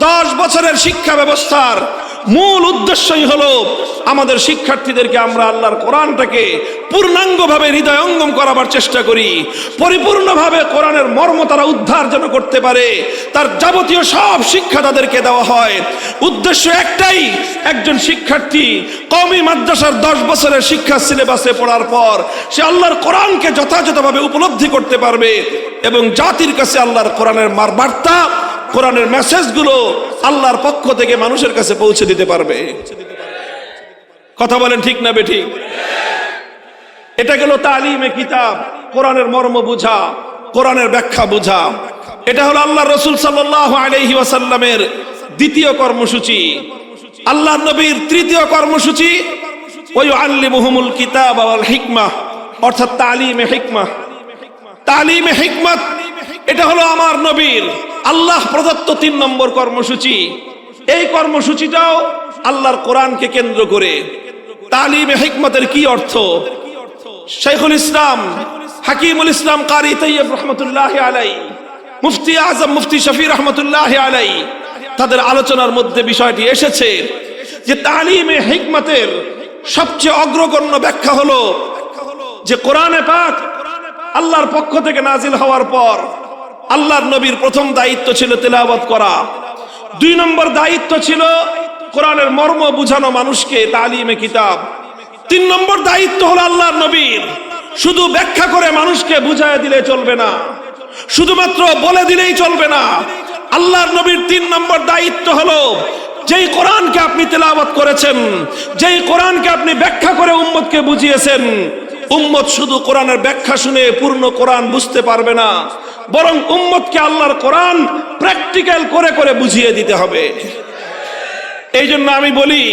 10 বছরের শিক্ষা ব্যবস্থার মূল উদ্দেশ্যই হলো আমাদের শিক্ষার্থীদেরকে আমরা আল্লাহর কোরআনটাকে পূর্ণাঙ্গভাবে হৃদয়ঙ্গম করাবার চেষ্টা করি, পরিপূর্ণভাবে কোরআনের মর্ম তারা উদ্ধার যেন করতে পারে, তার যাবতীয় সব শিক্ষা তাদেরকে দেওয়া হয়। উদ্দেশ্য একটাই, একজন শিক্ষার্থী কওমি মাদ্রাসার 10 বছরের শিক্ষা সিলেবাসে পড়ার পর সে আল্লাহর কোরআনকে যথাযথভাবে উপলব্ধি করতে পারবে এবং জাতির কাছে আল্লাহর কোরআনের বার্তা, কোরআনের মেসেজগুলো আল্লাহর পক্ষ থেকে মানুষের কাছে পৌঁছে দিতে পারবে। কথা বলেন ঠিক না বেঠিক? এটা গেল তালিমে কিতাব, কোরআনের মর্ম বুঝা, কোরআনের ব্যাখ্যা বুঝা। এটা হলো আল্লাহর রাসূল সাল্লাল্লাহু আলাইহি ওয়াসাল্লামের দ্বিতীয় কর্মসূচি। আল্লাহর নবীর তৃতীয় কর্মসূচি ওয়া ইউআল্লিমুহুমুল কিতাব ওয়াল হিকমাহ, অর্থাৎ তালিমে হিকমাহ। তালিমে হিকমত, এটা হলো আমার নবীর আল্লাহ প্রদত্ত 3 নম্বর কর্মসূচি। এই কর্মসূচিটাও আল্লাহর কোরআনকে কেন্দ্র করে। তালিমে হিকমতের কি অর্থ? শাইখুল ইসলাম হাকিমুল ইসলাম কারি তাইয়্যিব রাহমাতুল্লাহি আলাইহি, মুফতি আজম মুফতি শফি রাহমাতুল্লাহি আলাইহি, তাদের আলোচনার মধ্যে বিষয়টি এসেছে যে তালিমে হিকমতের সবচেয়ে অগ্রগণ্য ব্যাখ্যা হলো যে কোরআনে পাক আল্লাহর পক্ষ থেকে নাজিল হওয়ার পর আল্লাহর নবীর প্রথম দায়িত্ব ছিল তেলাওয়াত করা, 2 নম্বর দায়িত্ব ছিল কোরআনের মর্ম বুঝানো মানুষকে, তালিমে কিতাব। 3 নম্বর দায়িত্ব হলো আল্লাহর নবীর শুধু ব্যাখ্যা করে মানুষকে বুঝায় দিলে চলবে না, শুধুমাত্র বলে দিলেই চলবে না। আল্লাহর নবীর 3 নম্বর দায়িত্ব হলো যেই কোরআনকে আপনি তেলাওয়াত করেছেন, যেই কোরআনকে আপনি ব্যাখ্যা করে উম্মতকে বুঝিয়েছেন, উম্মত শুধু কোরআনের ব্যাখ্যা শুনে পূর্ণ কোরআন বুঝতে পারবে না, বরং উম্মতকে আল্লাহর কোরআন প্র্যাকটিক্যাল করে করে বুঝিয়ে দিতে হবে। এই জন্য আমি বলি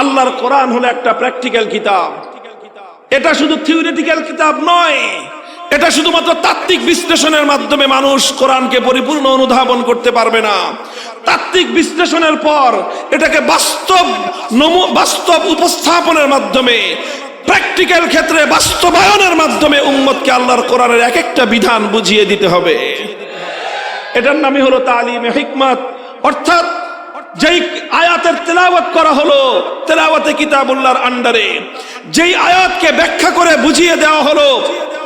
আল্লাহর কোরআন হলো একটা প্র্যাকটিক্যাল কিতাব। এটা শুধু থিওরিটিক্যাল কিতাব নয়, এটা শুধুমাত্র তাত্ত্বিক বিশ্লেষণের মাধ্যমে মানুষ কোরআনকে পরিপূর্ণ অনুধাবন করতে পারবে না। তাত্ত্বিক বিশ্লেষণের পর এটাকে বাস্তব উপস্থাপনের মাধ্যমে, প্র্যাকটিক্যাল ক্ষেত্রে বাস্তবায়নের মাধ্যমে উম্মতকে আল্লাহর কোরআনের এক একটা বিধান বুঝিয়ে দিতে হবে। এটার নামই হলো তালিমে হিকমত। অর্থাৎ যেই আয়াতের তেলাওয়াত করা হলো তেলাওয়াতে কিতাবুল্লাহর আন্ডারে, যেই আয়াতকে ব্যাখ্যা করে বুঝিয়ে দেওয়া হলো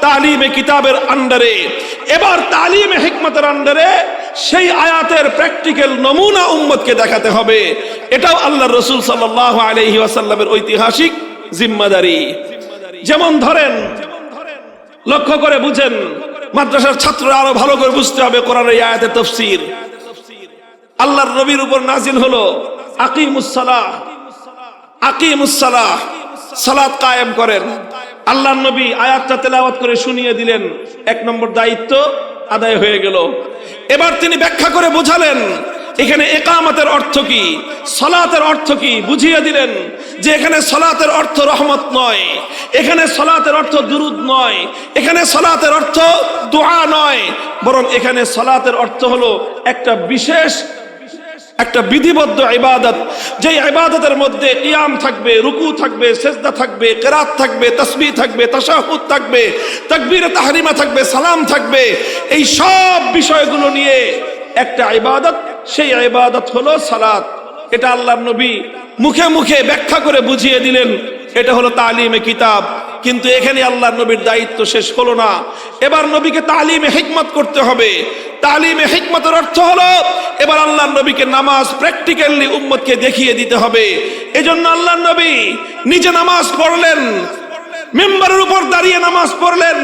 তালিমে কিতাবের আন্ডারে, এবার তালিমে হিকমতের আন্ডারে সেই আয়াতের প্র্যাকটিক্যাল নমুনা উম্মতকে দেখাতে হবে। এটাও আল্লাহর রাসূল সাল্লাল্লাহু আলাইহি ওয়াসাল্লামের ঐতিহাসিক জিম্মাদারি। যেমন ধরেন, লক্ষ্য করে বুঝেন, মাদ্রাসার ছাত্ররা আরো ভালো করে বুঝতে হবে কোরআনের এই আয়াতের তাফসীর। আল্লাহর নবীর উপর নাজিল হলো আকিমুস সালাহ, আকিমুস সালাহ, সালাত কায়েম করেন। আল্লাহর নবী আয়াতটা তেলাওয়াত করে শুনিয়ে দিলেন, 1 নম্বর দায়িত্ব আদায় হয়ে গেল। এবার তিনি ব্যাখ্যা করে বোঝালেন এখানে ইকামতের অর্থ কি, সালাতের অর্থ কি বুঝিয়ে দিলেন যে এখানে সালাতের অর্থ রহমত নয়, এখানে সালাতের অর্থ দুরুদ নয়, এখানে সালাতের অর্থ দোয়া নয়, বরং এখানে সালাতের অর্থ হলো একটা বিশেষ একটা বিধিবদ্ধ ইবাদত, যে ইবাদতের মধ্যে কিয়াম থাকবে, রুকু থাকবে, সিজদা থাকবে, কিরাত থাকবে, তাসবিহ থাকবে, তাশাহুদ থাকবে, তাকবীরে তাহরিমা থাকবে, সালাম থাকবে, এই সব বিষয়গুলো নিয়ে একটা ইবাদত, সেই ইবাদত হলো সালাত। এটা আল্লাহর নবী মুখে মুখে ব্যাখ্যা করে বুঝিয়ে দিলেন, এটা হলো তালিমে কিতাব। কিন্তু এখানে আল্লাহর নবীর দায়িত্ব শেষ হলো না, এবার নবীকে তালিমে হিকমত করতে হবে। তালিমে হিকমতের অর্থ হলো এবার আল্লাহর নবীকে নামাজ প্র্যাকটিক্যালি উম্মতকে দেখিয়ে দিতে হবে। এজন্য আল্লাহর নবী নিজে নামাজ পড়লেন, মিম্বারের উপর দাঁড়িয়ে নামাজ পড়লেন,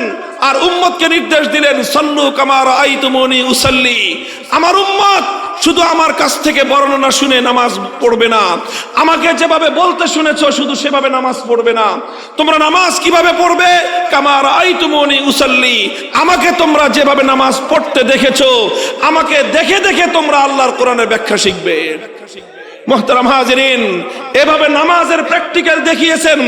আর উম্মতকে নির্দেশ দিলেন, সাল্লু কামা রাআইতুমুনি উসাল্লি। আমার উম্মত শুধু আমার কাছ থেকে বর্ণনা শুনে নামাজ পড়বে না, আমাকে যেভাবে বলতে শুনেছো শুধু সেভাবে নামাজ পড়বে না। তোমরা নামাজ কিভাবে পড়বে? কামা রাআইতুমুনি উসাল্লি, আমাকে তোমরা যেভাবে নামাজ পড়তে দেখেছো, আমাকে দেখে দেখে তোমরা আল্লাহর কোরআনের ব্যাখ্যা শিখবে। মুহতারাম হাজিরিন, এভাবে নামাজের প্র্যাকটিক্যাল দেখিয়েছেন,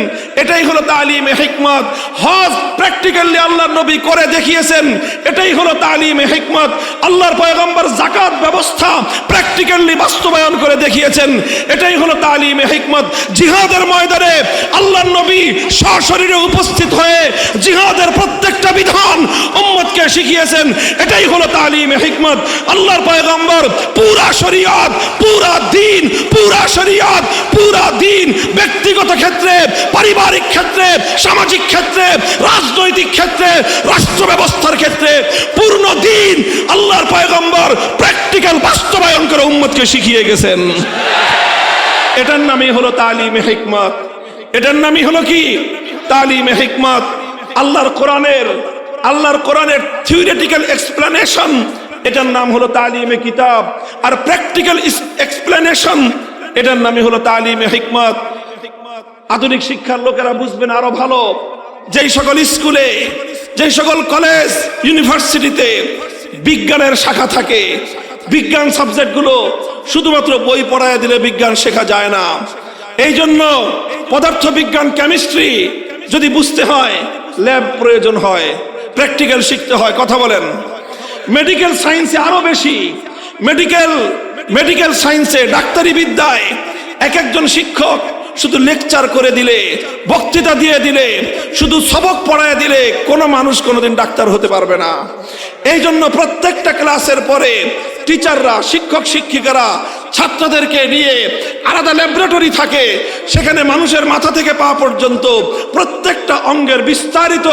এটাই হলো তালিমে হিকমত। হজ প্র্যাকটিক্যালি আল্লাহর নবী করে দেখিয়েছেন, এটাই হলো তালিমে হিকমত। আল্লাহর পয়গম্বর যাকাত ব্যবস্থা প্র্যাকটিক্যালি বাস্তবায়ন করে দেখিয়েছেন, এটাই হলো তালিমে হিকমত। জিহাদের ময়দানে আল্লাহর নবী সশরীরে উপস্থিত হয়ে জিহাদের প্রত্যেকটা বিধান উম্মতকে শিখিয়েছেন, এটাই হলো তালিমে হিকমত। আল্লাহর পয়গম্বর পুরা শরীয়ত, পুরা দ্বীন, পুরা শরীয়ত, পুরা দ্বীন ব্যক্তিগত ক্ষেত্রে, পারিবারিক ক্ষেত্রে, সামাজিক ক্ষেত্রে, রাজনৈতিক ক্ষেত্রে, রাষ্ট্র ব্যবস্থার ক্ষেত্রে পূর্ণ দ্বীন আল্লাহর পয়গম্বর প্র্যাকটিক্যাল বাস্তবায়ন করে উম্মতকে শিখিয়ে গেছেন। এটার নামই হলো তালিমে হিকমত। এটার নামই হলো কি? তালিমে হিকমত। আল্লাহর কোরআনের থিওরিটিক্যাল এক্সপ্লেনেশন, এটার নাম হলো তালিমে কিতাব। আর প্র্যাকটিক্যাল এক্সপ্লেনেশন, এটার নামই হলো তালিমে হিকমত। আধুনিক শিক্ষার লোকেরা বুঝবেন আরো ভালো, যেই সকল স্কুলে, যেই সকল কলেজ, ইউনিভার্সিটিতে বিজ্ঞানের শাখা থাকে, বিজ্ঞান সাবজেক্টগুলো শুধুমাত্র বই পড়ায় দিলে বিজ্ঞান শেখা যায় না। এই জন্য পদার্থ বিজ্ঞান, কেমিস্ট্রি যদি বুঝতে হয় ল্যাব প্রয়োজন হয়, প্র্যাকটিক্যাল শিখতে হয়। কথা বলেন। মেডিকেল সায়েন্সে আরো বেশি, মেডিকেল সায়েন্সে, ডাক্তারি বিদ্যায় এক একজন শিক্ষক শুধু লেকচার করে দিলে, বক্তৃতা দিয়ে দিলে, শুধু সবক পড়ায় দিলে কোনো মানুষ কোনোদিন ডাক্তার হতে পারবে না। এই জন্য প্রত্যেকটা ক্লাসের পরে টিচাররা, শিক্ষক শিক্ষিকারা ছাত্রদেরকে নিয়ে আলাদা ল্যাবরেটরি থাকে, সেখানে মানুষের মাথা থেকে পা পর্যন্ত প্রত্যেকটা অঙ্গের বিস্তারিত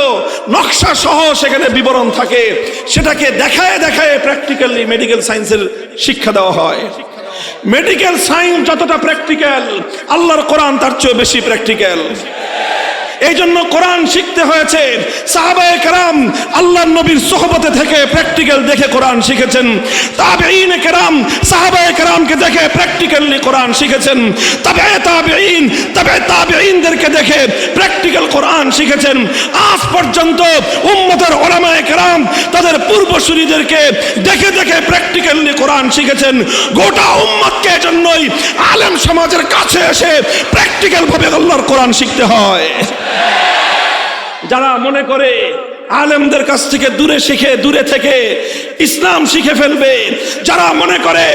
নকশা সহ সেখানে বিবরণ থাকে, সেটাকে দেখায় দেখায় প্র্যাকটিক্যালি মেডিকেল সায়েন্সের শিক্ষা দেওয়া হয়। মেডিকেল সায়েন্স যতটা প্র্যাকটিক্যাল, আল্লাহর কোরআন তার চেয়ে বেশি প্র্যাকটিক্যাল। এই জন্য কোরআন শিখতে হয়েছে। সাহাবায়ে কেরাম আল্লাহর নবীর সোহবতে থেকে প্র্যাকটিক্যাল দেখে কোরআন শিখেছেন। তাবেঈনে কেরাম সাহাবায়ে কেরামকে দেখে প্র্যাকটিক্যালি কোরআন শিখেছেন। তাবেঈনদেরকে দেখে প্র্যাকটিক্যাল কোরআন শিখেছেন। আজ পর্যন্ত উম্মতের উলামায়ে কেরাম তাদের পূর্বসূরীদেরকে দেখে দেখে প্র্যাকটিক্যালি কোরআন শিখেছেন। গোটা উম্মতকে এজন্যই আলেম সমাজের কাছে এসে প্র্যাকটিক্যাল ভাবে আল্লাহর কোরআন শিখতে হয়। যারা মনে করে আলেমদের কাছ থেকে দূরে থেকে ইসলাম শিখে ফেলবে, যারা মনে করে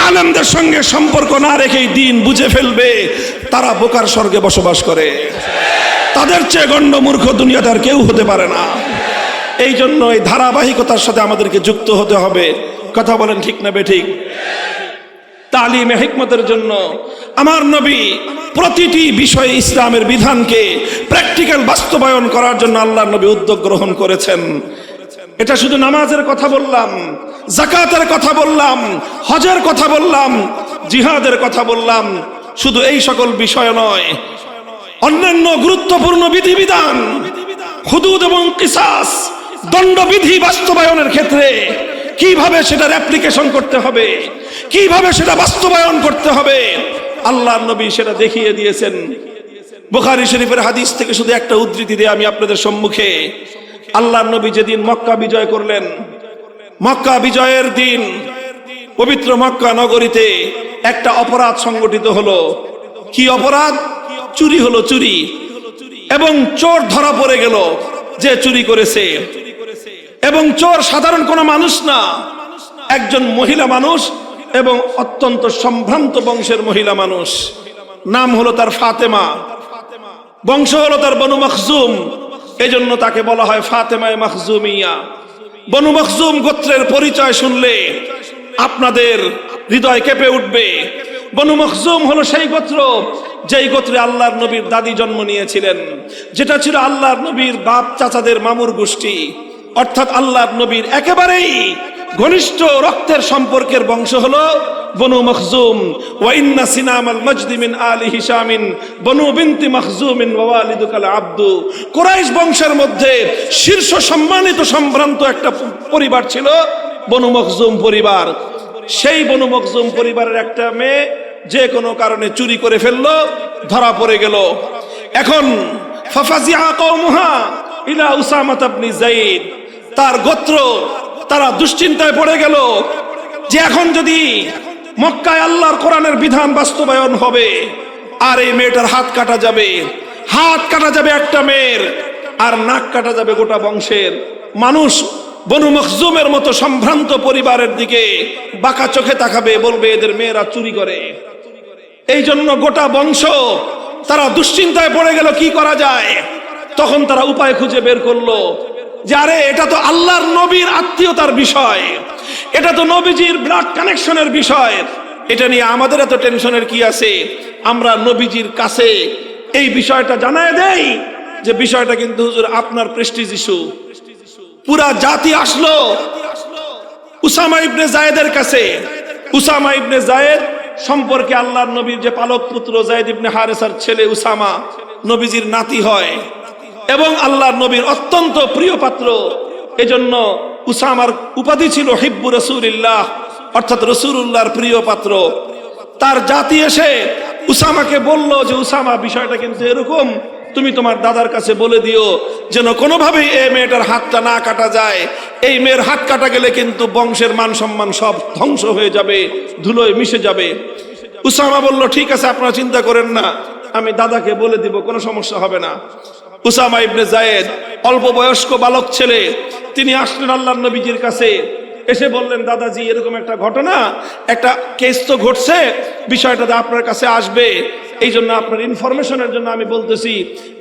আলেমদের সঙ্গে সম্পর্ক না রেখেই দ্বীন বুঝে ফেলবে, তারা বোকার স্বর্গে বসবাস করে। তাদের চেয়ে গণ্ড মূর্খ দুনিয়াতে আর কেউ হতে পারে না। এই জন্য এই ধারাবাহিকতার সাথে আমাদেরকে যুক্ত হতে হবে। কথা বলেন ঠিক না বেঠিক? তালিমে হিকমতের জন্য আমার নবী প্রতিটি বিষয়ে ইসলামের বিধানকে প্র্যাকটিক্যাল বাস্তবায়ন করার জন্য আল্লাহর নবী উদ্যোগ গ্রহণ করেছেন। এটা শুধু নামাজের কথা বললাম, যাকাতের কথা বললাম, হজের কথা বললাম, জিহাদের কথা বললাম, শুধু এই সকল বিষয় নয়, অন্যান্য গুরুত্বপূর্ণ বিধিবিধান, হুদুদ এবং কিসাস, দণ্ডবিধি বাস্তবায়নের ক্ষেত্রে কিভাবে সেটার অ্যাপ্লিকেশন করতে হবে, কিভাবে সেটা বাস্তবায়ন করতে হবে, আল্লাহর নবী সেটা দেখিয়ে দিয়েছেন। বুখারী শরীফের হাদিস থেকে শুধু একটা উদ্ধৃতি দিয়ে আমি আপনাদের সম্মুখে, আল্লাহর নবী যেদিন মক্কা বিজয় করলেন, মক্কা বিজয়ের দিন পবিত্র মক্কা নগরীতে একটা অপরাধ সংগঠিত হলো। কি অপরাধ? চুরি হলো, চুরি। এবং চোর ধরা পড়ে গেল যে চুরি করেছে। এবং চোর সাধারণ কোনো মানুষ না, একজন মহিলা মানুষ, এবং অত্যন্ত সম্ভ্রান্ত বংশের মহিলা মানুষ। নাম হলো তার ফাতেমা, বংশ হলো তার বনু মখজুম, এজন্য তাকে বলা হয় ফাতেমায়ে মখজুমিয়া। বনু মখজুম গোত্রের পরিচয় শুনলে আপনাদের হৃদয় কেঁপে উঠবে। বনু মখজুম হলো সেই গোত্র যেই গোত্রে আল্লাহর নবীর দাদি জন্ম নিয়েছিলেন, যেটা ছিল আল্লাহর নবীর বাপ চাচাদের মামুর গোষ্ঠী, অর্থাৎ আল্লাহর নবীর একেবারেই ঘনিষ্ঠ রক্তের সম্পর্কের বংশ হলো বনু মখজুম। ওয়া ইন্না সিনামাল মজদি মিন আলি হিশামিন বনু বিনতি মখজুমিন ওয়া ওয়ালিদুকাল আব্দু। কুরাইশ বংশের মধ্যে শীর্ষ সম্মানিত সম্ভ্রান্ত একটা পরিবার ছিল বনু মখজুম পরিবার। সেই বনু মখজুম পরিবারের একটা মেয়ে যে কোনো কারণে চুরি করে ফেললো, ধরা পড়ে গেল। এখন ফাফাজিআ কওমুহা ইলা উসামা ইবনে যায়েদ, তার গোত্র তারা দুশ্চিন্তায় পড়ে গেল যে এখন যদি মক্কায় আল্লাহর কোরআনের বিধান বাস্তবায়ন হবে আর এই মেয়েটার হাত কাটা যাবে, হাত কাটা যাবে একটা মেয়ের, আর নাক কাটা যাবে গোটা বংশের মানুষ। বনু মখজুমের মতো সম্ভ্রান্ত পরিবারের দিকে বাঁকা চোখে তাকাবে, বলবে এদের মেয়েরা চুরি করে। এই জন্য গোটা বংশ তারা দুশ্চিন্তায় পড়ে গেল, কি করা যায়। তখন তারা উপায় খুঁজে বের করলো যে আরে এটা তো আল্লাহর নবীর আত্মীয়তার বিষয়, এটা তো নবীজির ব্লাড কানেকশনের বিষয়, এটা নিয়ে আমাদের এত টেনশনের কি আছে। আমরা নবীজির কাছে এই বিষয়টা জানায় দেই যে বিষয়টা কিন্তু হুজুর আপনার প্রেস্টিজ ইস্যু। পুরা জাতি আসলো উসামা ইবনে যায়েদের কাছে। উসামা ইবনে যায়েদ সম্পর্কে আল্লাহর নবীর যে পালক পুত্র যায়েদ ইবনে হারেসার ছেলে উসামা নবীজির নাতি হয় এবং আল্লাহর নবীর অত্যন্ত প্রিয় পাত্র। এজন্য উসামার উপাধি ছিল হিব্বু রাসূলিল্লাহ, অর্থাৎ রাসূলুল্লাহর প্রিয় পাত্র। তার জাতি এসে উসামাকে বলল যে উসামা বিষয়টা কিন্তু এরকম, তুমি তোমার দাদার কাছে বলে দিও যেন কোনোভাবেই এই মেয়েটার হাতটা না কাটা যায়। এই মেয়ের হাত কাটা গেলে কিন্তু বংশের মান সম্মান সব ধ্বংস হয়ে যাবে, ধুলোয় মিশে যাবে। উসামা বলল ঠিক আছে, আপনারা চিন্তা করেন না, আমি দাদাকে বলে দিব, কোনো সমস্যা হবে না। উসামা ইবনে যায়েদ অল্প বয়স্ক বালক ছেলে, তিনি আসলেন আল্লাহর নবীজির কাছে, এসে বললেন দাদাজি এরকম একটা ঘটনা, একটা কেস তো ঘটছে, বিষয়টাতে আপনার কাছে আসবে, এই জন্য আপনার ইনফরমেশনের জন্য আমি বলতেছি।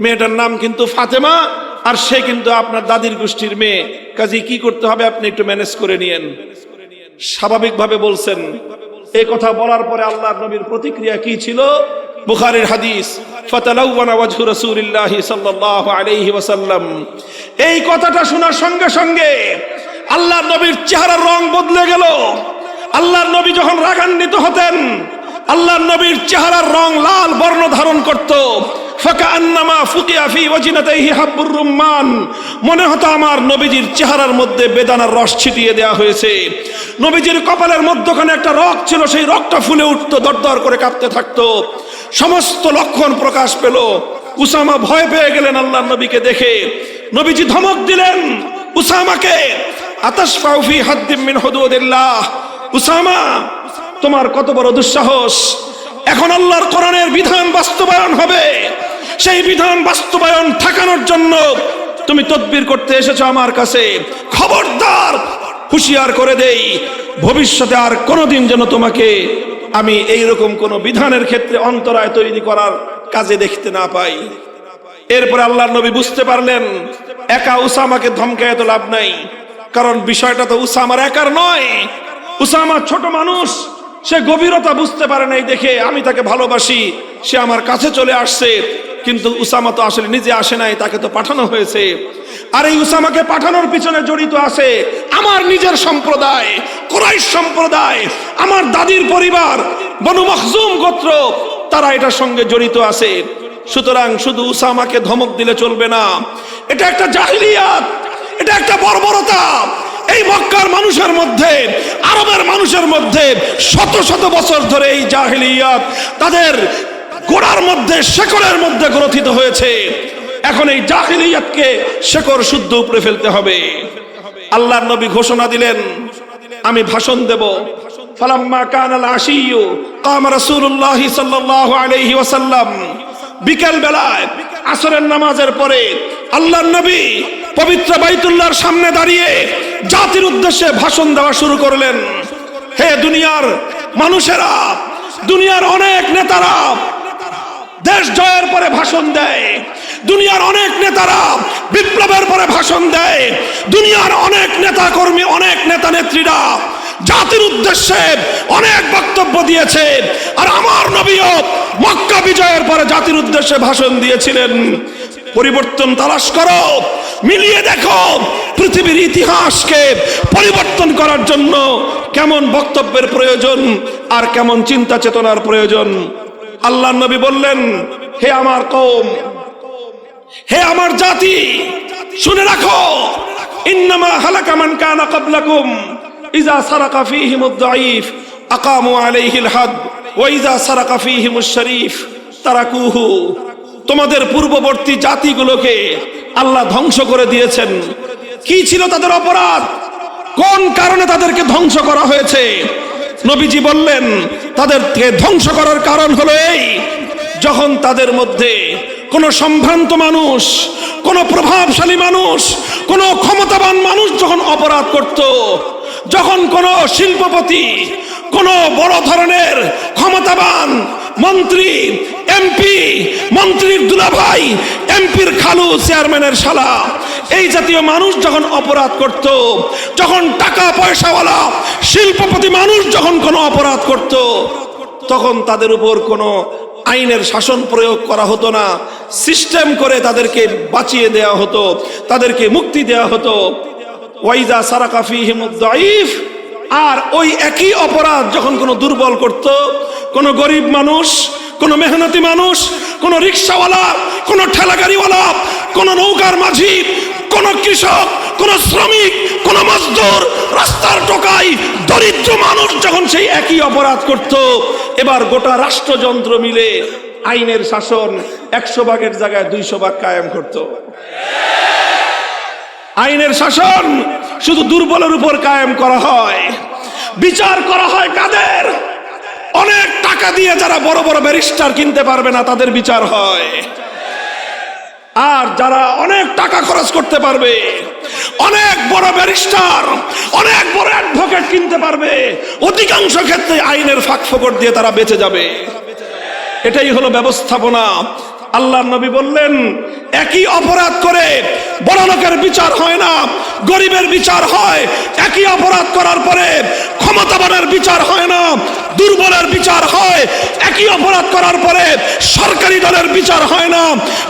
মেয়েটার নাম কিন্তু ফাতেমা, আর সে কিন্তু আপনার দাদির গোষ্ঠীর মেয়ে, কাজে কি করতে হবে আপনি একটু ম্যানেজ করে নিয়েন। স্বাভাবিকভাবে বলছেন। এই কথা বলার পরে আল্লাহর নবীর প্রতিক্রিয়া কি ছিল? বুখারীর হাদিস, ফাতালাওয়ানা ওয়াজহু রাসূলিল্লাহি সাল্লাল্লাহু আলাইহি ওয়াসাল্লাম। এই কথাটা শোনার সঙ্গে সঙ্গে আল্লাহর নবীর চেহারার রং বদলে গেল। আল্লাহর নবী যখন রাগান্বিত হতেন, আল্লাহর নবীর চেহারার রং লাল বর্ণ ধারণ করত। ফাকান্নামা ফুকিয়া ফি ওয়াজনাতিহি হাব্বুর রুম্মান, মনে হতো আমার নবীজির চেহারার মধ্যে বেদানার রস ছিটিয়ে দেওয়া হয়েছে। নবীজির কপালের মধ্যখানে একটা রগ ছিল, সেই রগটা ফুলে উঠতো, দরদর করে কাঁপতে থাকতো। সমস্ত লক্ষণ প্রকাশ পেল। উসামা ভয় পেয়ে গেলেন আল্লাহর নবীকে দেখে। নবীজি ধমক দিলেন উসামাকে, আতাশফাউ ফি হাদ্দিম মিন হুদুদিল্লাহ, উসামা তোমার কত বড় দুঃসাহস, এখন আল্লাহর কোরআনের বিধান বাস্তবায়ন হবে, সেই বিধান বাস্তবায়ন ঠেকানোর জন্য তুমি তদবির করতে এসেছো আমার কাছে। খবরদার, হুঁশিয়ার করে দেই, ভবিষ্যতে আর কোনোদিন যেন তোমাকে আমি এইরকম কোন বিধানের ক্ষেত্রে অন্তরায় তৈরি করার কাজে দেখতে না পাই। এরপরে আল্লাহর নবী বুঝতে পারলেন একা উসামাকে ধমকায় তো লাভ নাই, কারণ বিষয়টা তো উসামার একার নয়। উসামা ছোট মানুষ, সে গভীরতা বুঝতে পারে নাই দেখে আমি তাকে ভালোবাসি, সে আমার কাছে চলে আসছে। কিন্তু উসামা তো আসলে নিজে আসে নাই, তাকে তো পাঠানো হয়েছে। আর এই উসামাকে পাঠানোর পিছনে জড়িত আছে আমার নিজের সম্প্রদায়, কুরাইশ সম্প্রদায়, আমার দাদির পরিবার, বনু মখজুম গোত্র, তারা এটার সঙ্গে জড়িত আছে। সুতরাং শুধু উসামাকে ধমক দিলে চলবে না, এটা একটা জাহিলিয়াত, এটা একটা বর্বরতা। এই মক্কার মানুষের মধ্যে, আরবের মানুষের মধ্যে শত শত বছর ধরে এই জাহিলিয়াত তাদের গোড়ার মধ্যে, শেকড়ের মধ্যে গ্রথিত হয়েছে। এখন এই জাহিলিয়াতকে শেকড় শুদ্ধ উপড়ে ফেলতে হবে। আল্লাহর নবী ঘোষণা দিলেন, আমি ভাষণ দেব, ফালাম্মা কানাল আশিয়্যু কামা রাসূলুল্লাহ সাল্লাল্লাহু আলাইহি ওয়াসাল্লাম, বিকেল বেলায় আসরের নামাজের পরে আল্লাহর নবী পবিত্র বাইতুল্লাহর সামনে দাঁড়িয়ে জাতির উদ্দেশ্যে ভাষণ দেওয়া শুরু করলেন। হে দুনিয়ার মানুষেরা, দুনিয়ার অনেক নেতারা দেশ জয়ের পরে ভাষণ দেয়, দুনিয়ার অনেক নেতারা বিপ্লবের পরে ভাষণ দেয়, দুনিয়ার অনেক নেতা কর্মী, অনেক নেতা নেত্রীরা জাতির উদ্দেশ্যে অনেক বক্তব্য দিয়েছে। আর আমার নবীও মক্কা বিজয়ের পরে জাতির উদ্দেশ্যে ভাষণ দিয়েছিলেন। পরিবর্তন তালাশ করো, মিলিয়ে দেখো পৃথিবীর ইতিহাসকে পরিবর্তন করার জন্য কেমন বক্তব্যের প্রয়োজন আর কেমন চিন্তা চেতনার প্রয়োজন। আল্লাহর নবী বললেন, হে আমার কওম, হে আমার জাতি, শুনে রাখো, ইন্নামা হালাকা মান কানা ক্বাবলাকুম ইযা সারাকা ফীহিমুদ দাঈফ আকামু আলাইহিল হাদ ওয়া ইযা সারাকা ফীহিমুশ শরীফ তারাকুহু। তোমাদের পূর্ববর্তী জাতিগুলোকে আল্লাহ ধ্বংস করে দিয়েছেন। কি ছিল তাদের অপরাধ? কোন কারণে তাদেরকে ধ্বংস করা হয়েছে? নবীজি বললেন, তাদেরকে ধ্বংস করার কারণ হলো এই, যখন তাদের মধ্যে কোন সম্ভ্রান্ত মানুষ, কোন প্রভাবশালী মানুষ, কোন ক্ষমতাবান মানুষ যখন অপরাধ করত, যখন কোন শিল্পপতি, কোন বড় ধরনের ক্ষমতাবান মন্ত্রী, এমপি, মন্ত্রীর দুলাভাই, এমপির খালু, চেয়ারম্যানের শালা, এই জাতীয় মানুষ যখন অপরাধ করত, যখন টাকা পয়সাওয়ালা শিল্পপতি মানুষ যখন কোনো অপরাধ করত, তখন তাদের উপর কোনো আইনের শাসন প্রয়োগ করা হতো না, সিস্টেম করে তাদেরকে বাঁচিয়ে দেওয়া হতো, তাদেরকে মুক্তি দেওয়া হতো। ওয়াইজা সারাকা ফীহিমুদ দাঈফ, আর ওই একই অপরাধ যখন কোনো দুর্বল করত, কোনো গরিব মানুষ, কোনো মেহনতি মানুষ, কোনো রিক্সাওয়ালা, কোনো ঠেলাগাড়িওয়ালা, কোনো নৌকার মাঝি, কোনো কৃষক, কোনো শ্রমিক, কোনো মজদুর, রাস্তার টোকাই, দরিদ্র মানুষ যখন সেই একই অপরাধ করত, এবার গোটা রাষ্ট্রযন্ত্র মিলে আইনের শাসন 100 ভাগের জায়গায় 200 ভাগ কায়েম করত। আইনের শাসন শুধু দুর্বলের উপর কায়েম করা হয়। বিচার করা হয় কাদের? অনেক টাকা দিয়ে যারা বড় বড় ব্যারিস্টার কিনতে পারবে না তাদের বিচার হয়। আর যারা অনেক টাকা খরচ করতে পারবে, অনেক বড় ব্যারিস্টার, অনেক বড় অ্যাডভোকেট কিনতে পারবে, অধিকাংশ ক্ষেত্রে আইনের ফাঁক ফোকর দিয়ে তারা বেঁচে যাবে। এটাই হলো ব্যবস্থাপনা। আল্লাহর নবী বললেন, একই অপরাধ করে বড় লোকের বিচার হয় না, গরিবের বিচার হয়। একই অপরাধ করার পরে ক্ষমতাবানের বিচার হয় না, দুর্বলের বিচার হয়। একই অপরাধ করার পরে সরকারি দলের বিচার হয় না,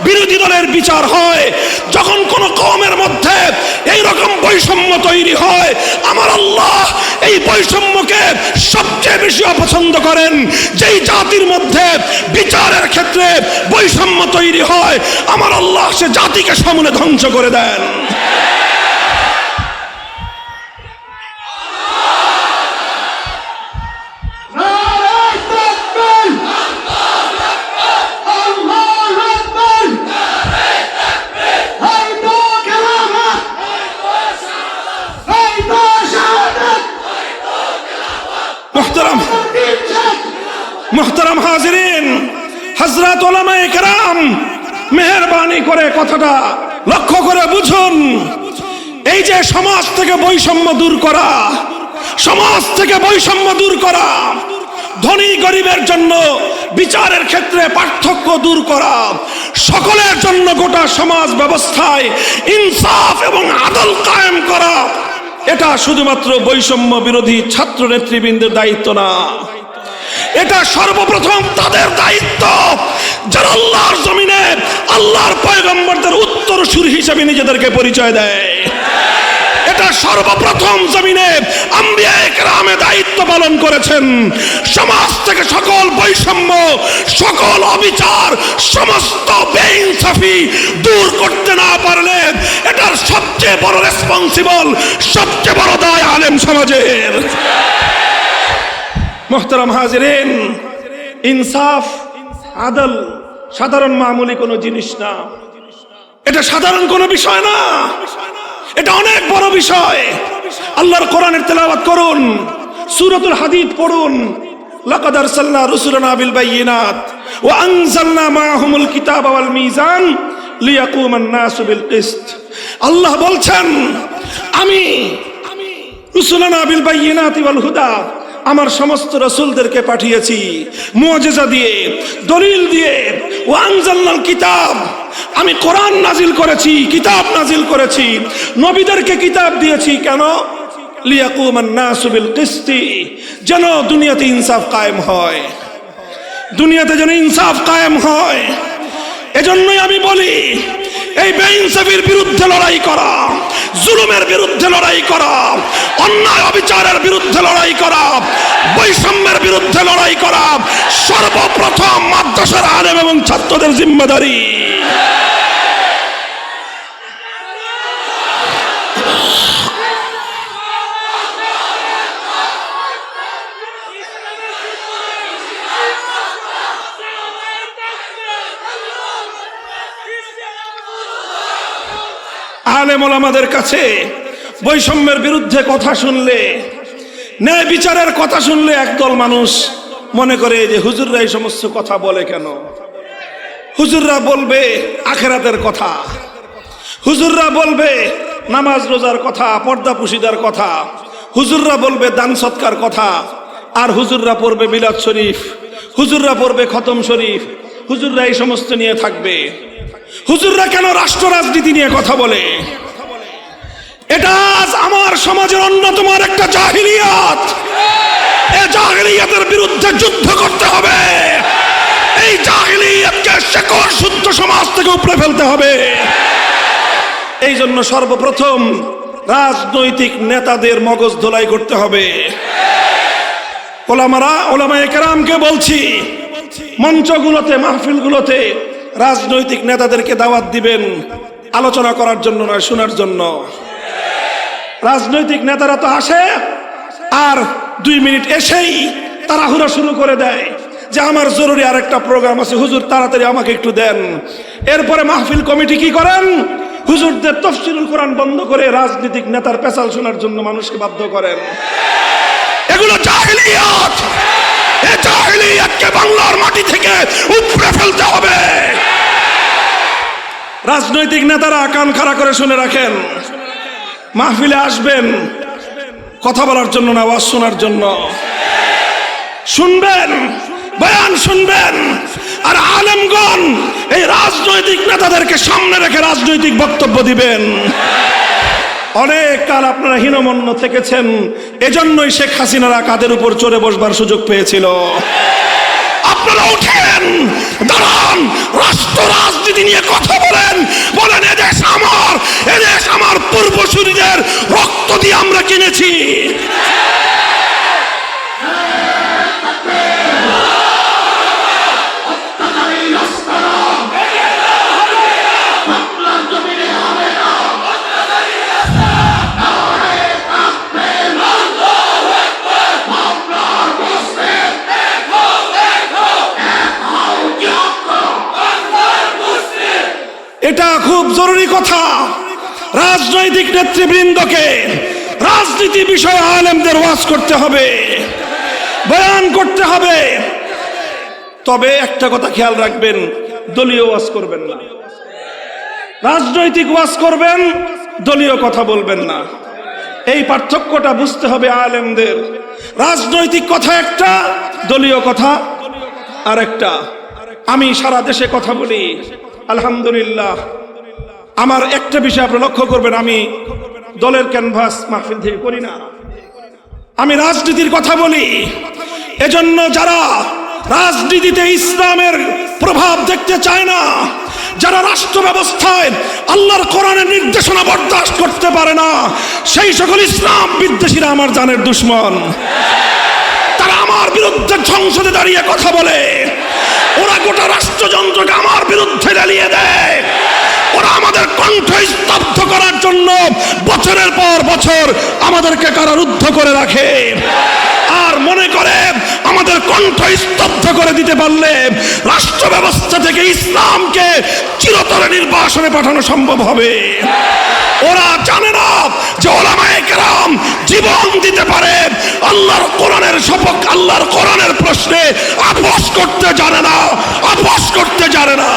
বিরোধী দলের বিচার হয়। যখন কোন কওমের মধ্যে এই রকম বৈষম্য তৈরি হয়, আমার আল্লাহ এই বৈষম্যকে সবচেয়ে বেশি অপছন্দ করেন। যেই জাতির মধ্যে বিচারের ক্ষেত্রে বৈষম্য তৈরি হয়, আমার আল্লাহ সে জাতিকে সমূলে ধ্বংস করে দেন। মুহতারাম হাজিরিন, হযরত উলামায়ে কেরাম, মেহেরবানি করে কথাটা লক্ষ্য করে বুঝুন। এই যে সমাজ থেকে বৈষম্য দূর করা, সমাজ থেকে বৈষম্য দূর করা, ধনী গরিবের জন্য বিচারের ক্ষেত্রে পার্থক্য দূর করা, সকলের জন্য গোটা সমাজ ব্যবস্থায় ইনসাফ এবং আদল কায়েম করা, এটা শুধুমাত্র বৈষম্য বিরোধী ছাত্র নেতৃবৃন্দের দায়িত্ব না, এটা সর্বপ্রথম তাদের দায়িত্ব যারা আল্লাহর জমিনে আল্লাহর পয়গম্বরদের উত্তরসূরি হিসেবে নিজেদেরকে পরিচয় দেয়। এটা সর্বপ্রথম জমিনে আম্বিয়ায়ে কেরামে দায়িত্ব পালন করেছেন। সমাজ থেকে সকল বৈষম্য, সকল অবিচার, সমস্ত বেইনসাফি দূর করতে না পারলে এটার সবচেয়ে বড় রেসপন্সিবল, সবচেয়ে বড় দায় আলেম সমাজের। মুহতারাম হাজিরিন, ইনসাফ, আদল সাধারণ মামুলি কোনো জিনিস না, এটা সাধারণ কোনো বিষয় না, এটা অনেক বড় বিষয়। আল্লাহর কোরআনের তেলাওয়াত করুন। সূরাতুল হাদীদ পড়ুন, লাকাদ আরসালনা রুসুলানা বিল বায়িনাত ওয়া আনজালনা মাআহুমুল কিতাবা ওয়াল মিজান লিয়াকুমান নাসু বিল কিসত। আল্লাহ বলছেন, আমি রুসুলানা বিল বায়িনাতি ওয়াল হুদা, আমার সমস্ত রাসূলদেরকে পাঠিয়েছি মুআজিজা দিয়ে, দলিল দিয়ে। ওয়া আনজালনাল কিতাব, আমি কোরআন নাজিল করেছি, কিতাব নাজিল করেছি, নবীদেরকে কিতাব দিয়েছি। কেন? লিয়াকুমান নাসু বিল কিসতি, যেন দুনিয়াতে ইনসাফ কায়েম হয়, দুনিয়াতে যেন ইনসাফ কায়েম হয়। এজন্যই আমি বলি, এই বেইনসাফির বিরুদ্ধে লড়াই করা, জুলুমের বিরুদ্ধে লড়াই করা, অন্যায় অবিচারের বিরুদ্ধে লড়াই করা, বৈষম্যের বিরুদ্ধে লড়াই করা সর্বপ্রথম মাদ্রাসার আলেম এবং ছাত্রদের জিম্মেদারি। আলেম ওলামাদের কাছে বৈষম্যের বিরুদ্ধে কথা শুনলে, ন্যায় বিচারের কথা শুনলে একদল মানুষ মনে করে যে হুজুররা এই সমস্ত কথা বলে কেন? হুজুররা বলবে আখিরাতের কথা, হুজুররা বলবে নামাজ রোজার কথা, পর্দা পুশিদার কথা, হুজুররা বলবে দান সৎকার কথা, আর হুজুররা পড়বে মিলাদ শরীফ, হুজুররা পড়বে খতম শরীফ, হুজুররা এই সমস্ত নিয়ে থাকবে। হুজুররা কেন রাষ্ট্র রাজনীতি নিয়ে কথা বলে? এটা আজ আমার সমাজের অন্যতম একটা জাহিলিয়াত। এই জাহিলিয়াতের বিরুদ্ধে যুদ্ধ করতে হবে। এই জাহিলিয়াতকে শেকড় শুদ্ধ সমাজ থেকে উপড়ে ফেলতে হবে। এই জন্য সর্বপ্রথম রাজনৈতিক নেতাদের মগজ ধোলাই করতে হবে। ওলামায়ে কেরামকে বলছি, মঞ্চগুলোতে, মাহফিলগুলোতে রাজনৈতিক নেতাদেরকে দাওয়াত দিবেন আলোচনা করার জন্য নয়, শোনার জন্য। রাজনৈতিক নেতারা তো আসে আর 2 মিনিট এসেই তাড়াহুড়া শুরু করে দেয় যে আমার জরুরি আরেকটা প্রোগ্রাম আছে, হুজুর তাড়াতাড়ি আমাকে একটু দেন। এরপরে মাহফিল কমিটি কি করেন? হুজুরদের তাফসীরুল কোরআন বন্ধ করে রাজনৈতিক নেতার পেশাল শোনার জন্য মানুষকে বাধ্য করেন। এগুলো জাহিলিয়াত। এই জাহিলিয়াতকে বাংলার মাটি থেকে উপড়ে ফেলতে হবে। রাজনৈতিক নেতারা কান খাড়া করে শুনে রাখেন, মাহফিলে আসবেন কথা বলার জন্য না, ওয়াজ শোনার জন্য। শুনবেন, বয়ান শুনবেন। আর আলেমগণ এই রাজনৈতিক নেতাদেরকে সামনে রেখে রাজনৈতিক বক্তব্য দিবেন। অনেক কাল আপনারা হীনমন্য থেকেছেন, এজন্যই শেখ হাসিনারা কাদের উপর চড়ে বসবার সুযোগ পেয়েছিল। আপনারা উঠেন, দাঁড়ান, রাষ্ট্র রাজনীতি নিয়ে কথা বলেন, বলেন এদেশ আমার, এদেশ আমার পূর্বসূরীদের রক্ত দিয়ে আমরা কিনেছি। এটা খুব জরুরি কথা। রাজনৈতিক নেতৃবৃন্দকে রাজনীতি বিষয়ে আলেমদের ওয়াজ করতে হবে, বয়ান করতে হবে। তবে একটা কথা খেয়াল রাখবেন, দলীয় ওয়াজ করবেন না। রাজনৈতিক ওয়াজ করবেন, দলীয় কথা বলবেন না। এই পার্থক্যটা বুঝতে হবে আলেমদের। রাজনৈতিক কথা একটা, দলীয় কথা আরেকটা। আমি সারা দেশে কথা বলি, আলহামদুলিল্লাহ। আমার একটা বিষয় আপনি লক্ষ্য করবেন, আমি দলের ক্যানভাস মাহফিল থেকে করি না, আমি রাজনীতির কথা বলি। এজন্য যারা রাজনীতিতে ইসলামের প্রভাব দেখতে চায় না, যারা রাষ্ট্র ব্যবস্থায় আল্লাহর কোরআনের নির্দেশনা বরদাস্ত করতে পারে না, সেই সকল ইসলাম বিদ্বেষীরা আমার জানের দুশ্মন। তারা আমার বিরুদ্ধে সংসদে দাঁড়িয়ে কথা বলে, ওরা গোটা রাষ্ট্রযন্ত্রকে আমার বিরুদ্ধে জ্বালিয়ে দেয়। ওরা আমাদের কণ্ঠ স্তব্ধ করার জন্য বছরের পর বছর আমাদেরকে কারারুদ্ধ করে রাখে, আর মনে করে আমাদের কণ্ঠ স্তব্ধ করে দিতে পারলে রাষ্ট্র ব্যবস্থা থেকে ইসলামকে চিরতরে নির্বাসনে পাঠানো সম্ভব হবে। ওরা জানে না যে ওলামায়ে কেরাম জীবন দিতে পারে আল্লাহর কোরআনের শপথ, আল্লাহর কোরআনের প্রশ্নে আপোষ করতে জানে না, আপোষ করতে জানে না।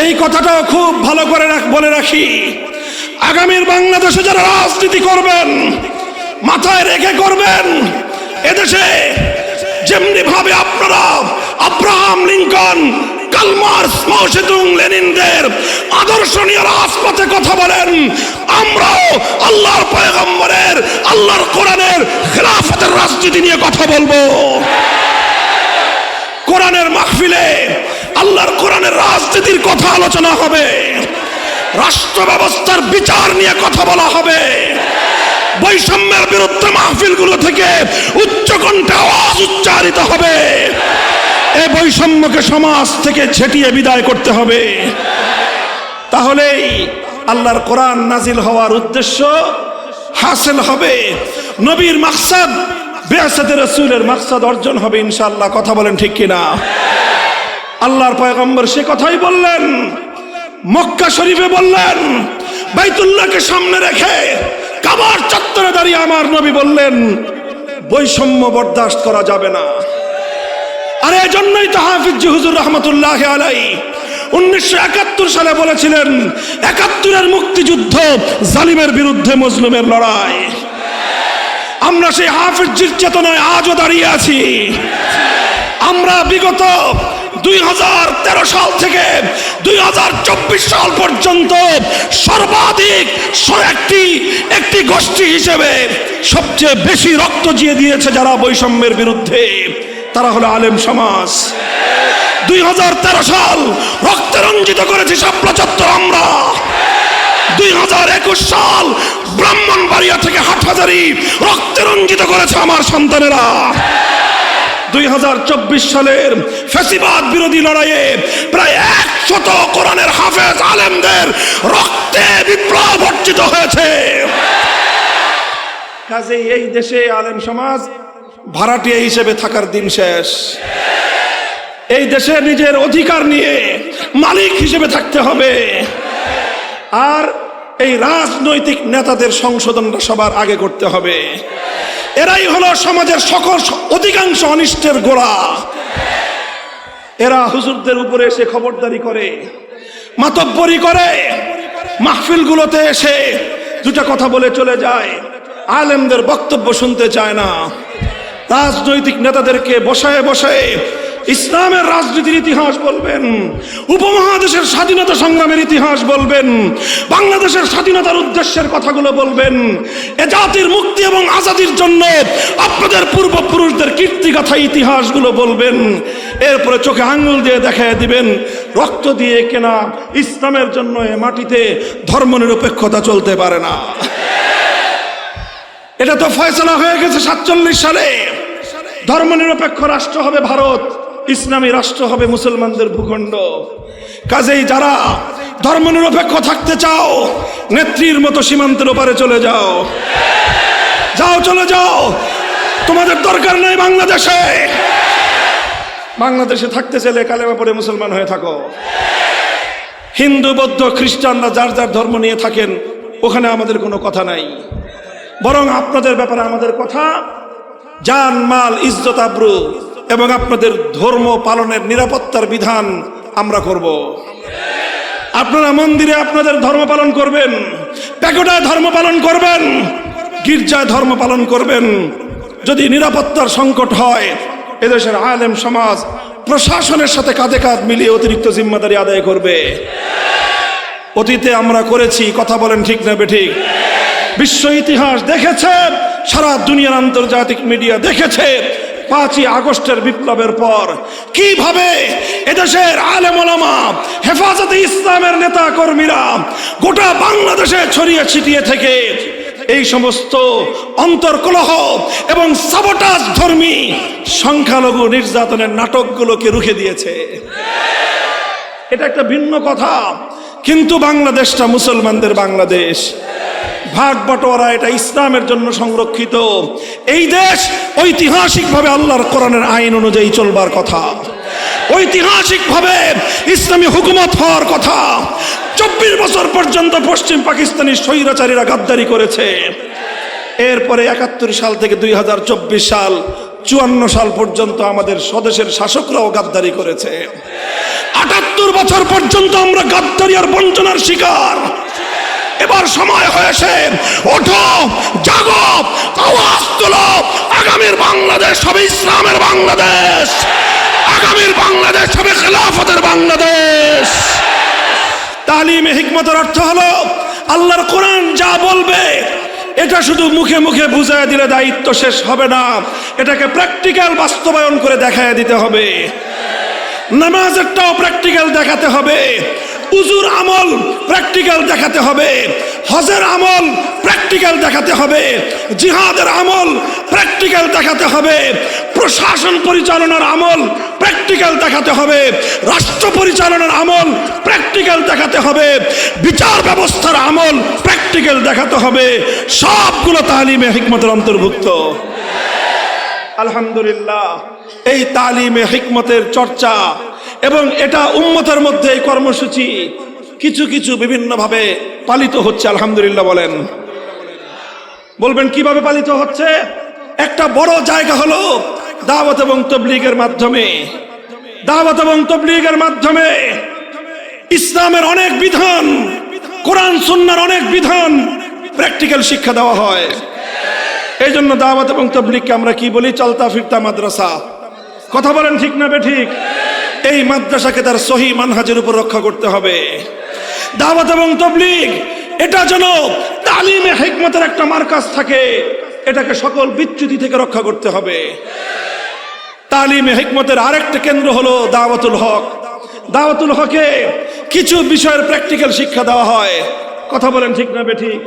এই কথাটাও খুব ভালো করে বলে রাখি, আগামীর বাংলাদেশে যারা রাজনীতি করবেন মাথায় রেখে করবেন। এদেশে যেমনি ভাবে আপনারা আব্রাহাম লিঙ্কন, কার্ল মার্কস, মাও সেতুং, লেনিনদের আদর্শ নিয়ে রাজপথে কথা বলেন, আমরাও আল্লাহর পয়গম্বরের, আল্লাহর কোরআনের খেলাফতের রাজনীতি নিয়ে কথা বলবো। কোরআনের মাহফিলে আল্লাহর কোরআনের রাজনীতির কথা আলোচনা হবে, রাষ্ট্র ব্যবস্থার বিচার নিয়ে কথা বলা হবে। বৈষম্যের বিরুদ্ধে মাহফিলগুলো থেকে উচ্চকণ্ঠে আওয়াজ উচ্চারিত হবে। এই বৈষম্যকে সমাজ থেকে ছেটিয়ে বিদায় করতে হবে। তাহলেই আল্লাহর কোরআন নাজিল হওয়ার উদ্দেশ্য হাসিল হবে, নবীর মাকসাদ, বিআসাতে রাসূলের মাকসাদ অর্জন হবে ইনশাআল্লাহ। কথা বলেন ঠিক কিনা? আল্লাহর পয়গম্বর সে কথাই বললেন, মক্কা শরীফে বললেন, বাইতুল্লাহকে সামনে রেখে কাবার চত্বরে দাঁড়িয়ে আমার নবী বললেন, বৈষম্য বরদাস্ত করা যাবে না। আর এই জন্যই তো হাফিজ হুজুর রহমতুল্লাহ আলাইহি 1971 সালে বলেছিলেন, 71-এর মুক্তিযুদ্ধ জালিমের বিরুদ্ধে মজলুমের লড়াই। আমরা সেই হাফিজের চেতনায় আজও দাঁড়িয়ে আছি। আমরা বিগত 2013 সাল থেকে 2024 সাল পর্যন্ত সর্বাধিক একটি গোষ্ঠী হিসেবে সবচেয়ে বেশি রক্ত জিয়ে দিয়েছে যারা বৈষম্যের বিরুদ্ধে, তারা হলো আলেম সমাজ। 2013 সাল রক্তে রঞ্জিত করেছি শাপলা চত্বর আমরা। 2021 সাল ব্রাহ্মণবাড়িয়া থেকে হাটহাজারী রক্তে রঞ্জিত করেছে আমার সন্তানেরা। 2024 সালের ফ্যাসিবাদ বিরোধী লড়াইয়ে প্রায় 100 কোরআনের হাফেজ আলেমদের রক্তে বিপ্লব অর্জিত হয়েছে। কাজেই এই দেশে আলেম সমাজ ভাড়াটিয়া হিসেবে থাকার দিন শেষ। এই দেশে নিজের অধিকার নিয়ে মালিক হিসেবে থাকতে হবে। আর এই রাজনৈতিক নেতাদের সংশোধনটা সবার আগে করতে হবে। এরাই হলো সমাজের সকল অধিকাংশ অনিষ্টের গোড়া। এরা হুজুরদের উপরে এসে খবরদারি করে, মাতব্বরি করে, মাহফিলগুলোতে এসে দুটা কথা বলে চলে যায়, আলেমদের বক্তব্য শুনতে চায় না। রাজনৈতিক নেতাদেরকে বসায় বসায় ইসলামের রাজনীতির ইতিহাস বলবেন, উপমহাদেশের স্বাধীনতা সংগ্রামের ইতিহাস বলবেন, বাংলাদেশের স্বাধীনতার উদ্দেশ্যের কথাগুলো বলবেন, এ জাতির মুক্তি এবং আজাদির জন্য আপনাদের পূর্বপুরুষদের কীর্তিগাথা ইতিহাসগুলো বলবেন। এরপরে চোখে আঙ্গুল দিয়ে দেখায় দিবেন, রক্ত দিয়ে কেনা ইসলামের জন্য এ মাটিতে ধর্মনিরপেক্ষতা চলতে পারে না। এটা তো ফয়সালা হয়ে গেছে 47 সালে। ধর্মনিরপেক্ষ রাষ্ট্র হবে ভারত, ইসলামী রাষ্ট্র হবে মুসলমানদের ভূখণ্ড। কাজেই যারা ধর্মনিরপেক্ষ থাকতে চাও, নেত্রীর মতো সীমান্তের ওপারে চলে যাও, যাও চলে যাও। তোমাদের দরকার নেই বাংলাদেশে। বাংলাদেশে থাকতে চাইলে কালেমা পড়ে মুসলমান হয়ে থাকো। হিন্দু, বৌদ্ধ, খ্রিস্টানরা যার যার ধর্ম নিয়ে থাকেন, ওখানে আমাদের কোনো কথা নাই। বরং আপনাদের ব্যাপারে আমাদের কথা, জান, মাল, ইজ্জত, আবরু এবং আপনাদের ধর্ম পালনের নিরাপত্তার বিধান আমরা করব। আপনারা মন্দিরে আপনাদের ধর্ম পালন করবেন, প্যাগোডায় ধর্ম পালন করবেন, গির্জায় ধর্ম পালন করবেন। যদি নিরাপত্তার সংকট হয়, এদেশের আলেম সমাজ প্রশাসনের সাথে কাঁধে কাঁধ মিলিয়ে অতিরিক্ত জিম্মাদারি আদায় করবে। অতীতে আমরা করেছি, কথা বলেন ঠিক না বেঠিক? বিশ্ব ইতিহাস দেখেছে, সারা দুনিয়ার আন্তর্জাতিক মিডিয়া দেখেছে 5ই আগস্টের বিপ্লবের পর কিভাবে এদেশের আলেম ওলামা, হেফাজতে ইসলামের নেতা কর্মীরা গোটা বাংলাদেশে ছড়িয়ে ছিটিয়ে থেকে এই সমস্ত অন্তর্কলহ এবং সাবোটাজ ধর্মী সংখ্যালঘু নির্যাতনের নাটকগুলোকে রুখে দিয়েছে। এটা একটা ভিন্ন কথা, কিন্তু বাংলাদেশটা মুসলমানদের বাংলাদেশ। ভাগ বটোয়ারা এটা ইসলামের জন্য সংরক্ষিত। এই দেশ ঐতিহাসিকভাবে আল্লাহর কোরআনের আইন অনুযায়ী চলবার কথা, ঐতিহাসিকভাবে ইসলামী হুকুমত হওয়ার কথা। 24 বছর পর্যন্ত পশ্চিম পাকিস্তানি স্বৈরাচারীরা গাদ্দারি করেছে। এরপরে 71 সাল থেকে 2024 সাল 54 সাল পর্যন্ত আমাদের স্বদেশের শাসকরাও গাদ্দারি করেছে। 78 বছর পর্যন্ত আমরা গাদ্দারি আর বঞ্চনার শিকার। এবার সময় হয়েছে, ওঠো, জাগো, আওয়াজ তোলো। আগামীর বাংলাদেশ হবে ইসলামের বাংলাদেশ, আগামীর বাংলাদেশ হবে খেলাফতের বাংলাদেশ। তালিমে হিকমতের অর্থ হলো আল্লাহর কোরআন যা বলবে এটা শুধু মুখে মুখে বুঝায় দিলে দায়িত্ব শেষ হবে না, এটাকে প্র্যাকটিক্যাল বাস্তবায়ন করে দেখায় দিতে হবে। নামাজেরটাও প্র্যাকটিক্যাল দেখাতে হবে, উজুর আমল প্র্যাকটিক্যাল দেখাতে হবে, হজের আমল প্র্যাকটিক্যাল দেখাতে হবে, জিহাদের আমল প্র্যাকটিক্যাল দেখাতে হবে, প্রশাসন পরিচালনার আমল প্র্যাকটিক্যাল দেখাতে হবে, রাষ্ট্র পরিচালনার আমল প্র্যাকটিক্যাল দেখাতে হবে, বিচার ব্যবস্থার আমল প্র্যাকটিক্যাল দেখাতে হবে। সবগুলো তালিমে হিকমতের অন্তর্ভুক্ত। আলহামদুলিল্লাহ, এই তালিমে হিকমতের চর্চা এবং এটা উম্মতের মধ্যে এই কর্মসূচি কিছু কিছু বিভিন্ন ভাবে পালিত হচ্ছে। আলহামদুলিল্লাহ বলেন, বলবেন কিভাবে পালিত হচ্ছে? একটা বড় জায়গা হলো দাওয়াত এবং তাবলীগের মাধ্যমে। দাওয়াত এবং তাবলীগের মাধ্যমে ইসলামের অনেক বিধান, কোরআন সুন্নাহর অনেক বিধান প্র্যাকটিক্যাল শিক্ষা দেওয়া হয়। এই জন্য দাওয়াত এবং তাবলীগকে আমরা কি বলি? চলতা ফিরতা মাদ্রাসা। কথা বলেন ঠিক না বেঠিক? এই মাদ্রাসাকে তার সহি মানহাজের উপর রক্ষা করতে হবে। দাওয়াত এবং তাবলীগ এটা যেন তালিমে হিকমতের একটা মার্কাজ থাকে, এটাকে সকল বিচ্যুতি থেকে রক্ষা করতে হবে। তালিমে হিকমতের আরেকটা কেন্দ্র হলো দাওয়াতুল হক। দাওয়াতুল হকে কিছু বিষয়ের প্র্যাকটিক্যাল শিক্ষা দেওয়া হয়। কথা বলেন ঠিক না বেঠিক?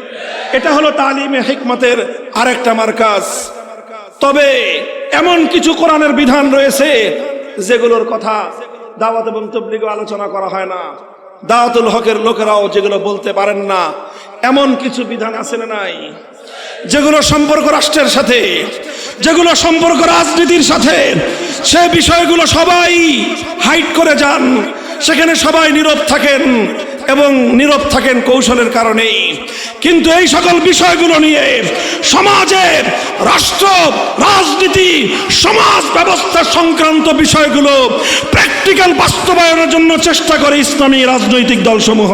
এটা হলো তালিমে হিকমতের আরেকটা মার্কাজ। তবে এমন কিছু কোরআনের বিধান রয়েছে যেগুলোর কথা দাওয়াত এবং তাবলীগে আলোচনা করা হয় না। দাওয়াতুল হকের লোকেরাও যেগুলো বলতে পারেন না, এমন কিছু বিধান আছে না নাই? যেগুলো সম্পর্ক রাষ্ট্রের সাথে, যেগুলো সম্পর্ক রাজনীতির সাথে, সে বিষয়গুলো সবাই হাইড করে যান। সেখানে সবাই নীরব থাকেন এবং নীরব থাকেন কৌশলের কারণেই। কিন্তু এই সকল বিষয়গুলো নিয়ে সমাজে, রাষ্ট্র, রাজনীতি, সমাজ ব্যবস্থা সংক্রান্ত বিষয়গুলো প্র্যাকটিক্যাল বাস্তবায়নের জন্য চেষ্টা করে ইসলামী রাজনৈতিক দলসমূহ।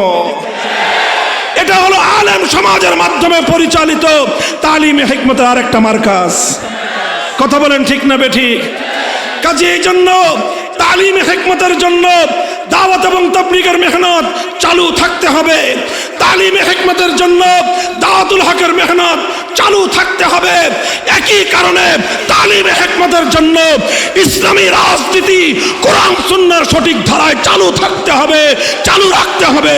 এটা হলো আলেম সমাজের মাধ্যমে পরিচালিত তালিমে হিকমতের আরেকটা মার্কাজ। কথা বলেন ঠিক না বেঠিক? কাজে এই জন্য তালিমে হিকমতের জন্য দাওয়াত এবং তাবলীগের মেহনত চালু থাকতে হবে। তালিমে হিকমতের জন্য দাওয়াতুল হকের মেহনত চালু থাকতে হবে। একই কারণে তালিমে হিকমতের জন্য ইসলামী রাজনীতি কোরআন সুন্নাহর সঠিক ধারায় চালু থাকতে হবে, চালু রাখতে হবে।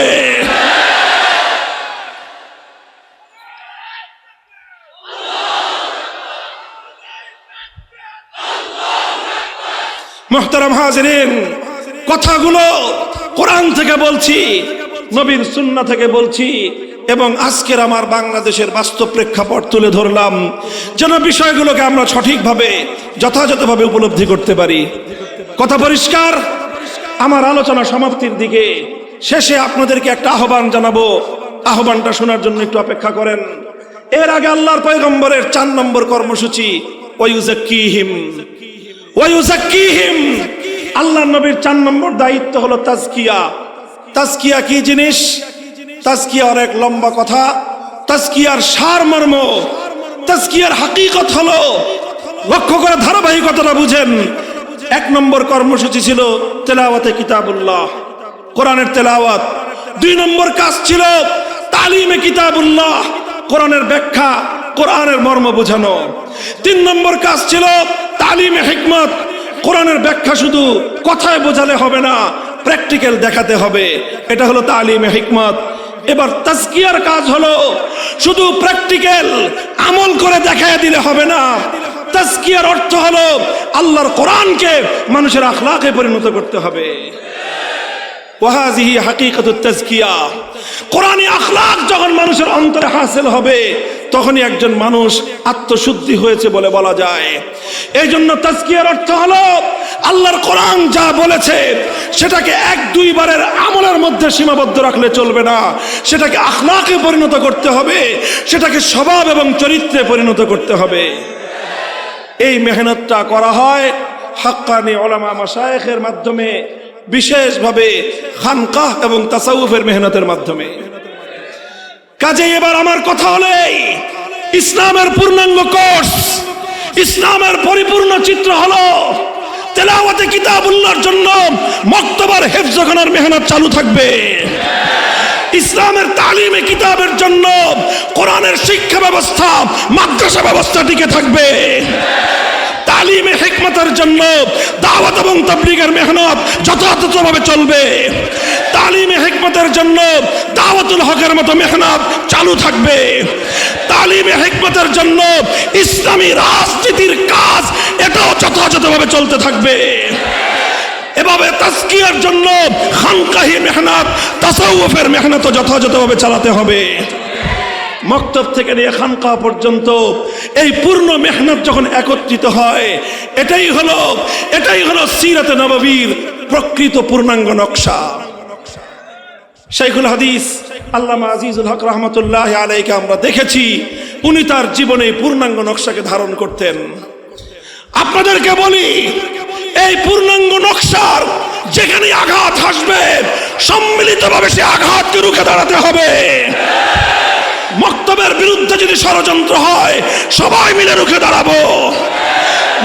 মুহতারাম হাজিরিন, কথাগুলো কোরআন থেকে বলছি, নবীর সুন্নাহ থেকে বলছি এবং আজকের আমার বাংলাদেশের বাস্তব প্রেক্ষাপট তুলে ধরলাম, যেন বিষয়গুলোকে আমরা সঠিকভাবে যথাযথভাবে উপলব্ধি করতে পারি। কথা পরিষ্কার? আমার আলোচনা সমাপ্তির দিকে, শেষে আপনাদেরকে একটা আহ্বান জানাবো। আহ্বানটা শোনার জন্য একটু অপেক্ষা করেন। এর আগে আল্লাহর পয়গম্বরের 4 নম্বর কর্মসূচি ওয়ায়ুযাক্কিহিম। আল্লাহর নবীর 4 নম্বর দায়িত্ব হলো তাজকিয়া। তাজকিয়া কি জিনিস? তাজকিয়া অনেক লম্বা কথা। তাজকিয়ার সারমর্ম, তাজকিয়ার হাকিকত হলো, লক্ষ্য করে ধারাবাহিকতাটা বুঝেন। 1 নম্বর কর্মসূচি ছিল তেলাওয়াতে কিতাবুল্লাহ, কোরআনের তেলাওয়াত। 2 নম্বর কাজ ছিল তালিমে কিতাবুল্লাহ, কোরআনের ব্যাখ্যা, কোরআনের মর্ম বোঝানো। 3 নম্বর কাজ ছিল তালিমে হিকমত, কোরআনের ব্যাখ্যা শুধু কথায় বোঝালে হবে না, প্র্যাকটিক্যাল দেখাতে হবে। এটা হলো তালিমে হিকমত। এবার তাজকিয়ার কাজ হলো শুধু প্র্যাকটিক্যাল আমল করে দেখায় দিলে হবে না। তাজকিয়ার অর্থ হলো আল্লাহর কোরআনকে মানুষের আখলাকে পরিণত করতে হবে। ওয়াহাজিহি হাকিকাতুত তাজকিয়া। কোরআনী আখলাক যখন মানুষের অন্তরে হাসিল হবে তখনই একজন মানুষ আত্মশুদ্ধি হয়েছে বলে বলা যায়। এই জন্য তাজকিয়ার অর্থ হলো আল্লাহর কোরআন যা বলেছে সেটাকে এক দুইবারের আমলের মধ্যে সীমাবদ্ধ রাখলে চলবে না, সেটাকে আখলাকে পরিণত করতে হবে, সেটাকে স্বভাব এবং চরিত্রে পরিণত করতে হবে। এই মেহনতটা করা হয় হাক্কানি উলামা মাশায়েখের মাধ্যমে, বিশেষভাবে খানকাহ এবং তাসাউফের মেহনতের মাধ্যমে। কাজেই এবার আমার কথা হলো ইসলামের পূর্ণাঙ্গ কোর্স, ইসলামের পরিপূর্ণ চিত্র হলো তেলাওয়াতে কিতাবুল্লাহর জন্য মক্তবার হেফজখানার মেহনত চালু থাকবে। ইসলামের তালিমে কিতাবের জন্য কোরআনের শিক্ষা ব্যবস্থা, মাদ্রাসা ব্যবস্থা টিকে থাকবে। তালিমে হিকমতের জন্য দাওয়াত এবং তাবলীগের মেহনত যথাযথভাবে চলবে। তালিমে হিকমতের জন্য দাওয়াতুল হকের মতো মেহনত চালু থাকবে। তালিমে হিকমতের জন্য ইসলামী রাজনীতির কাজ এটাও যথাযথভাবে চলতে থাকবে। এভাবে তাজকিয়ার জন্য খানকাহি মেহনত, তাসাউফের মেহনতও যথাযথভাবে চালাতে হবে। মক্তব থেকে নিয়ে খানকা পর্যন্ত এই পূর্ণ মেহনত যখন একত্রিত হয়, এটাই হলো সিরাতে নববীর প্রকৃত পূর্ণাঙ্গ নকশা। শাইখুল হাদিস আল্লামা আজিজুল হক রহমতুল্লাহ আলাইকে আমরা দেখেছি, উনি তার জীবনে পূর্ণাঙ্গ নকশাকে ধারণ করতেন। আপনাদেরকে বলি, এই পূর্ণাঙ্গ নকশার যেখানে আঘাত আসবে সম্মিলিতভাবে সে আঘাতকে রুখে দাঁড়াতে হবে। মক্তবের বিরুদ্ধে যদি ষড়যন্ত্র হয় সবাই মিলে রুখে দাঁড়াবো।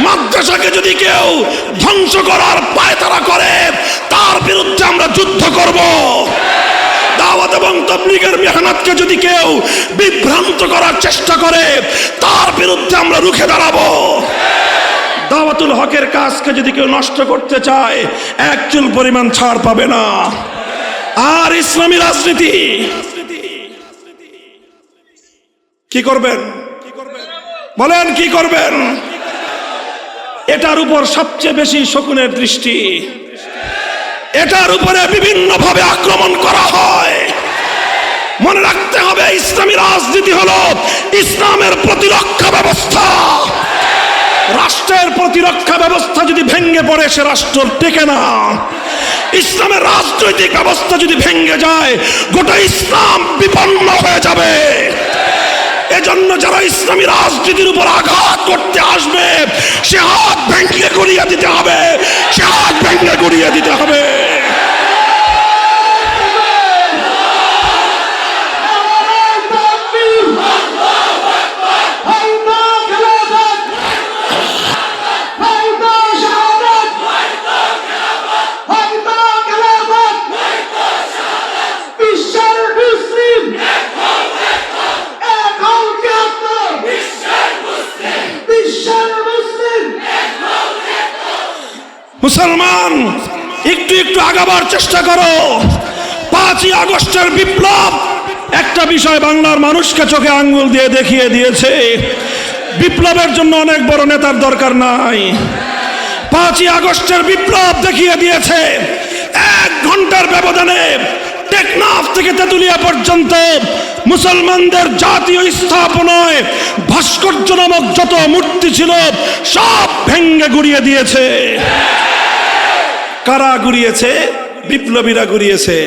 মাদ্রাসাকে যদি কেউ ধ্বংস করার পায়তারা করে তার বিরুদ্ধে আমরা যুদ্ধ করব। দাওয়াত এবং তাবলীগের মেহনতকে যদি কেউ বিভ্রান্ত করার চেষ্টা করে তার বিরুদ্ধে আমরা রুখে দাঁড়াবো। দাওয়াতুল হকের কাজকে যদি কেউ নষ্ট করতে চায় এক চুল পরিমাণ ছাড় পাবে না। আর ইসলামী রাজনীতি কি করবেন? বলেন কি করবেন? এটার উপর সবচেয়ে বেশি শকুনের দৃষ্টি। এটার উপরে বিভিন্নভাবে আক্রমণ করা হয়। মনে রাখতে হবে, ইসলামী রাজনীতি হলো ইসলামের প্রতিরক্ষা ব্যবস্থা। রাষ্ট্রের প্রতিরক্ষা ব্যবস্থা যদি ভেঙে পড়ে সে রাষ্ট্র টেকে না। ইসলামের রাজনৈতিক ব্যবস্থা যদি ভেঙে যায় গোটা ইসলাম বিপন্ন হয়ে যাবে। এজন্য যারা ইসলামী রাজনীতির উপর আঘাত করতে আসবে সে হাত ভেঙে গড়িয়ে দিতে হবে, সে হাত ভেঙে গড়িয়ে দিতে হবে। মুসলমান একটু একটু আগাবার চেষ্টা করো। 5ই আগস্টের বিপ্লব একটা বিষয় বাংলার মানুষকে চোখে আঙ্গুল দিয়ে দেখিয়ে দিয়েছে, বিপ্লবের জন্য অনেক বড় নেতার দরকার নাই। 5ই আগস্টের বিপ্লব দেখিয়ে দিয়েছে 1 ঘন্টার ব্যবধানে টেকনাফ থেকে তেতুলিয়া পর্যন্ত মুসলমানদের জাতীয় স্থাপনায় ভাস্কর্য নামক যত মূর্তি ছিল সব ভেঙ্গে গুড়িয়ে দিয়েছে। কারা গুড়িয়েছে? বিপ্লবীরা গুড়িয়েছে।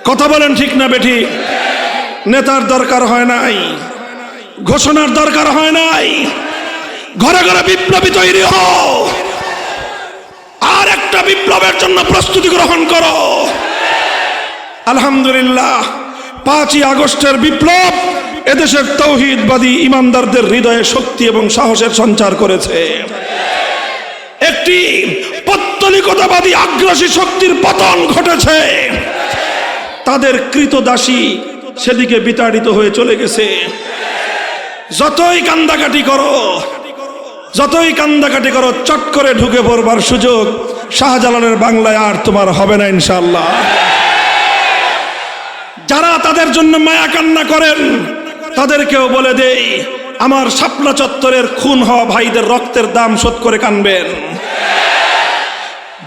কথা বলেন ঠিক না বেঠি? নেতার দরকার হয় নাই, ঘোষণার দরকার হয় নাই, ঘরে ঘরে বিপ্লবী তৈরি হও আর একটা বিপ্লবের জন্য প্রস্তুতি গ্রহণ করো। আলহামদুলিল্লাহ 5ই আগস্টের বিপ্লব এদেশের তৌহিদবাদী ইমানদারদের হৃদয়ে শক্তি এবং সাহসের সঞ্চার করেছে। একটি পৌত্তলিকতাবাদী আগ্রাসী শক্তির পতন ঘটেছে। তাদের কৃতদাসী সেদিকে বিতাড়িত হয়ে চলে গেছে। যতই কান্দাকাটি করো চট করে ঢুকে পড়বার সুযোগ শাহজালালের বাংলায় আর তোমার হবে না ইনশাআল্লাহ। যারা তাদের জন্য মায়া কান্না করেন তাদেরকেও বলে দেই, আমার শাপলা চত্বরের খুন হওয়া ভাইদের রক্তের দাম শোধ করে কানবেন।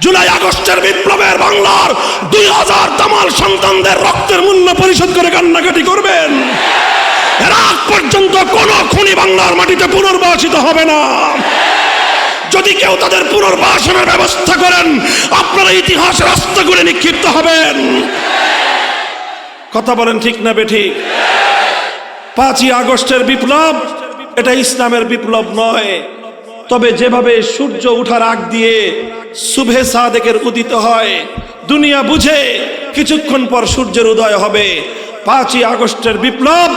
জুলাই আগস্টের বিপ্লবের বাংলার 2000 দামাল সন্তানদের রক্তের মূল্য পরিশোধ করে কান্নাকাটি করবেন। এর আগ পর্যন্ত কোন খুনি বাংলার মাটিতে পুনর্বাসিত হবে না। যদি কেউ তাদের পুনর্বাসনের ব্যবস্থা করেন, আপনারা ইতিহাস রাস্তা করে নিক্ষিপ্ত হবেন। কথা বলেন ঠিক না বেঠিক? 5ই আগস্টের বিপ্লব এটা ইসলামের বিপ্লব নয়। তবে যেভাবে সূর্য ওঠার আগ দিয়ে সুবহে সাদেকের উদিত হয়, দুনিয়া বুঝে কিছুক্ষণ পর সূর্যের উদয় হবে। 5ই আগস্টের বিপ্লব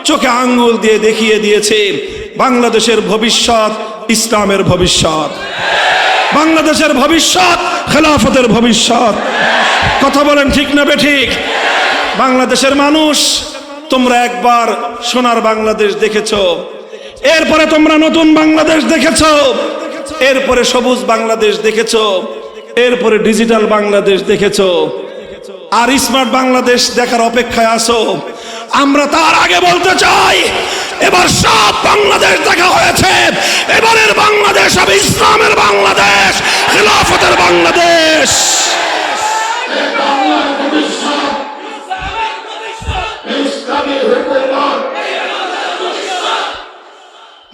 চোখে আঙ্গুল দিয়ে দেখিয়ে দিয়েছে বাংলাদেশের ভবিষ্যৎ ইসলামের ভবিষ্যৎ, বাংলাদেশের ভবিষ্যৎ খেলাফতের ভবিষ্যৎ। কথা বলেন ঠিক না বেঠিক? বাংলাদেশের মানুষ, তোমরা একবার সোনার বাংলাদেশ দেখেছো, এরপরে তোমরা নতুন বাংলাদেশ দেখেছো, এরপরে সবুজ বাংলাদেশ দেখেছো, এরপরে ডিজিটাল বাংলাদেশ দেখেছো, আর স্মার্ট বাংলাদেশ দেখার অপেক্ষায় আছো। আমরা তার আগে বলতে চাই, এবার সব বাংলাদেশ দেখা হয়েছে। এবারের বাংলাদেশ হবে ইসলামের বাংলাদেশ, খেলাফতের বাংলাদেশ।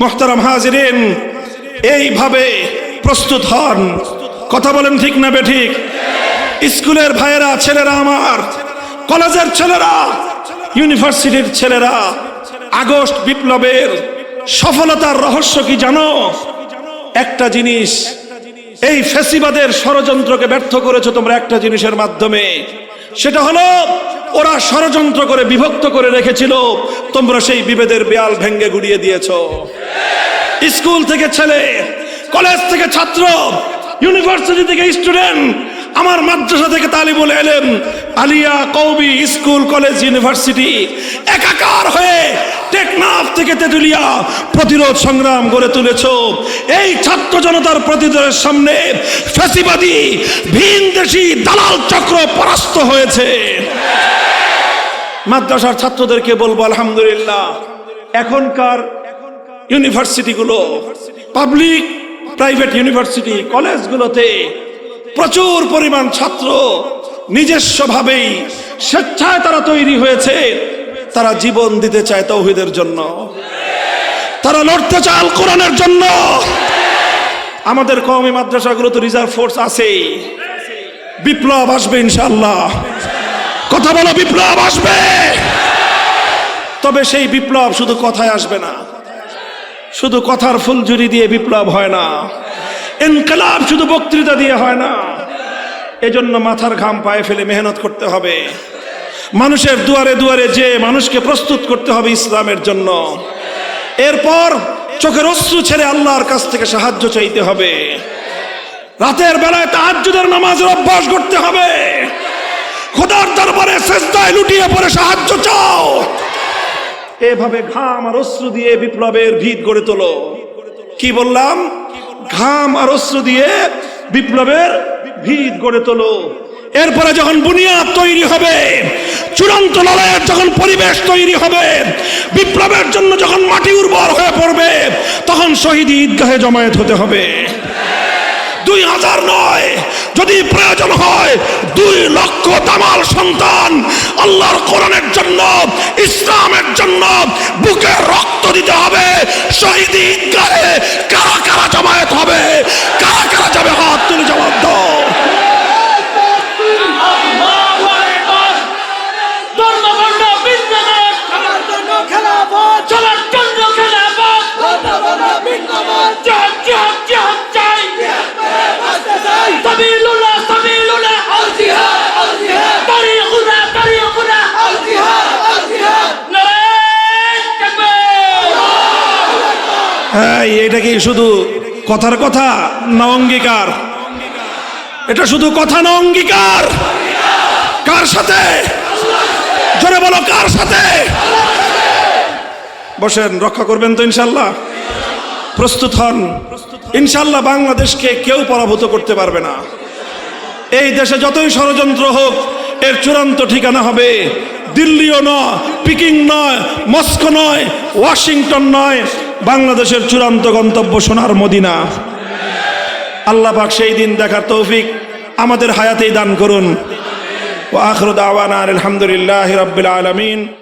মুহতারাম হাজিরিন, এইভাবে প্রস্তুত হন। কথা বলেন ঠিক না বেঠিক? স্কুলের ভাইয়েরা, ছেলেরা আমার, কলেজের ছেলেরা, ইউনিভার্সিটির ছেলেরা, আগস্ট বিপ্লবের সফলতার রহস্য কি জানো? একটা জিনিস, এই ফ্যাসিবাদের ষড়যন্ত্রকে ব্যর্থ করেছো তোমরা একটা জিনিসের মাধ্যমে। সেটা হলো ওরা ষড়যন্ত্র করে বিভক্ত করে রেখেছিল, তোমরা সেই বিভেদের দেয়াল ভেঙে গুড়িয়ে দিয়েছো। স্কুল থেকে ছেলে, কলেজ থেকে ছাত্র, ইউনিভার্সিটি থেকে স্টুডেন্ট, আমার মাদ্রাসা থেকে তালিবুল ইলম, আলিয়া, কওমি, স্কুল, কলেজ, ইউনিভার্সিটি একাকার হয়ে টেকনাফ থেকে তেতুলিয়া প্রতিরোধ সংগ্রাম গড়ে তুলেছো। এই ছাত্র জনতার প্রতিরোধের সামনে ফ্যাসিবাদী ভিনদেশী দালাল চক্র পরাস্ত হয়েছে। মাদ্রাসার ছাত্রদেরকে বলবো আলহামদুলিল্লাহ, এখনকার ইউনিভার্সিটিগুলো, পাবলিক প্রাইভেট ইউনিভার্সিটি, কলেজগুলোতে প্রচুর পরিমাণ ছাত্র নিজস্বভাবেই স্বেচ্ছায় তারা তৈরি হয়েছে। তারা জীবন দিতে চায় তাওহীদের জন্য, তারা লড়তে চায় আল কোরআনের জন্য। আমাদের কওমি মাদ্রাসাগুলোতে রিজার্ভ ফোর্স আছেই। বিপ্লব আসবে ইনশাআল্লাহ। কথা বলো, বিপ্লব আসবে। তবে সেই বিপ্লব শুধু কথায় আসবে না, শুধু কথার ফুলঝুরি দিয়ে বিপ্লব হয় না, ইনকিলাব শুধু বক্তৃতা দিয়ে হয় না। এজন্য মাথার ঘাম পায়ে ফেলে মেহনত করতে হবে। মানুষের দুয়ারে দুয়ারে যে মানুষকে প্রস্তুত করতে হবে ইসলামের জন্য। এরপর চোখের অশ্রু ছেড়ে আল্লাহর কাছ থেকে সাহায্য চাইতে হবে। রাতের বেলায় তাহাজ্জুদের নামাজের অভ্যাস করতে হবে। খোদার দরবারে সিজদায় লুটিয়ে পড়ে সাহায্য চাও। এভাবে ঘাম আর অশ্রু দিয়ে বিপ্লবের ভিত গড়ে তোলো। কি বললাম? ঘাম আর অশ্রু দিয়ে বিপ্লবের ভিত গড়ে তোলো। এরপরে যখন বুনিয়াদ তৈরি হবে, চূড়ান্ত লড়াইয়ের যখন পরিবেশ তৈরি হবে, বিপ্লবের জন্য যখন মাটি উর্বর হয়ে পড়বে, তখন শহীদ ঈদগাহে জমায়েত হতে হবে। 2000 নয়, যদি প্রয়োজন হয় 2 লক্ষ দামাল সন্তান আল্লাহর কোরআনের জন্য, ইসলামের জন্য বুকে রক্ত দিতে হবে। শহীদ ঈদগাহে কারা কারা জমায়েত হবে? কারা কারা যাবে? হাত তুলে জবাব দাও। এটা কি শুধু কথার কথা না অঙ্গীকার? এটা শুধু কথা না অঙ্গীকার? কার সাথে? জোরে বলো, কার সাথে? বসেন, রক্ষা করবেন তো ইনশাল্লাহ? প্রস্তুত হন ইনশাল্লাহ। বাংলাদেশকে কেউ পরাভূত করতে পারবে না। এই দেশে যতই ষড়যন্ত্র হোক, এর চূড়ান্ত ঠিকানা হবে দিল্লিও নয়, পিকিং নয়, মস্কো নয়, ওয়াশিংটন নয়, বাংলাদেশের চূড়ান্ত গন্তব্য সোনার মদিনা। আল্লাহ পাক সেই দিন দেখার তৌফিক আমাদের হায়াতেই দান করুন। ওয়া আখিরু দাওয়ানা আলহামদুলিল্লাহি রাব্বিল আলামিন।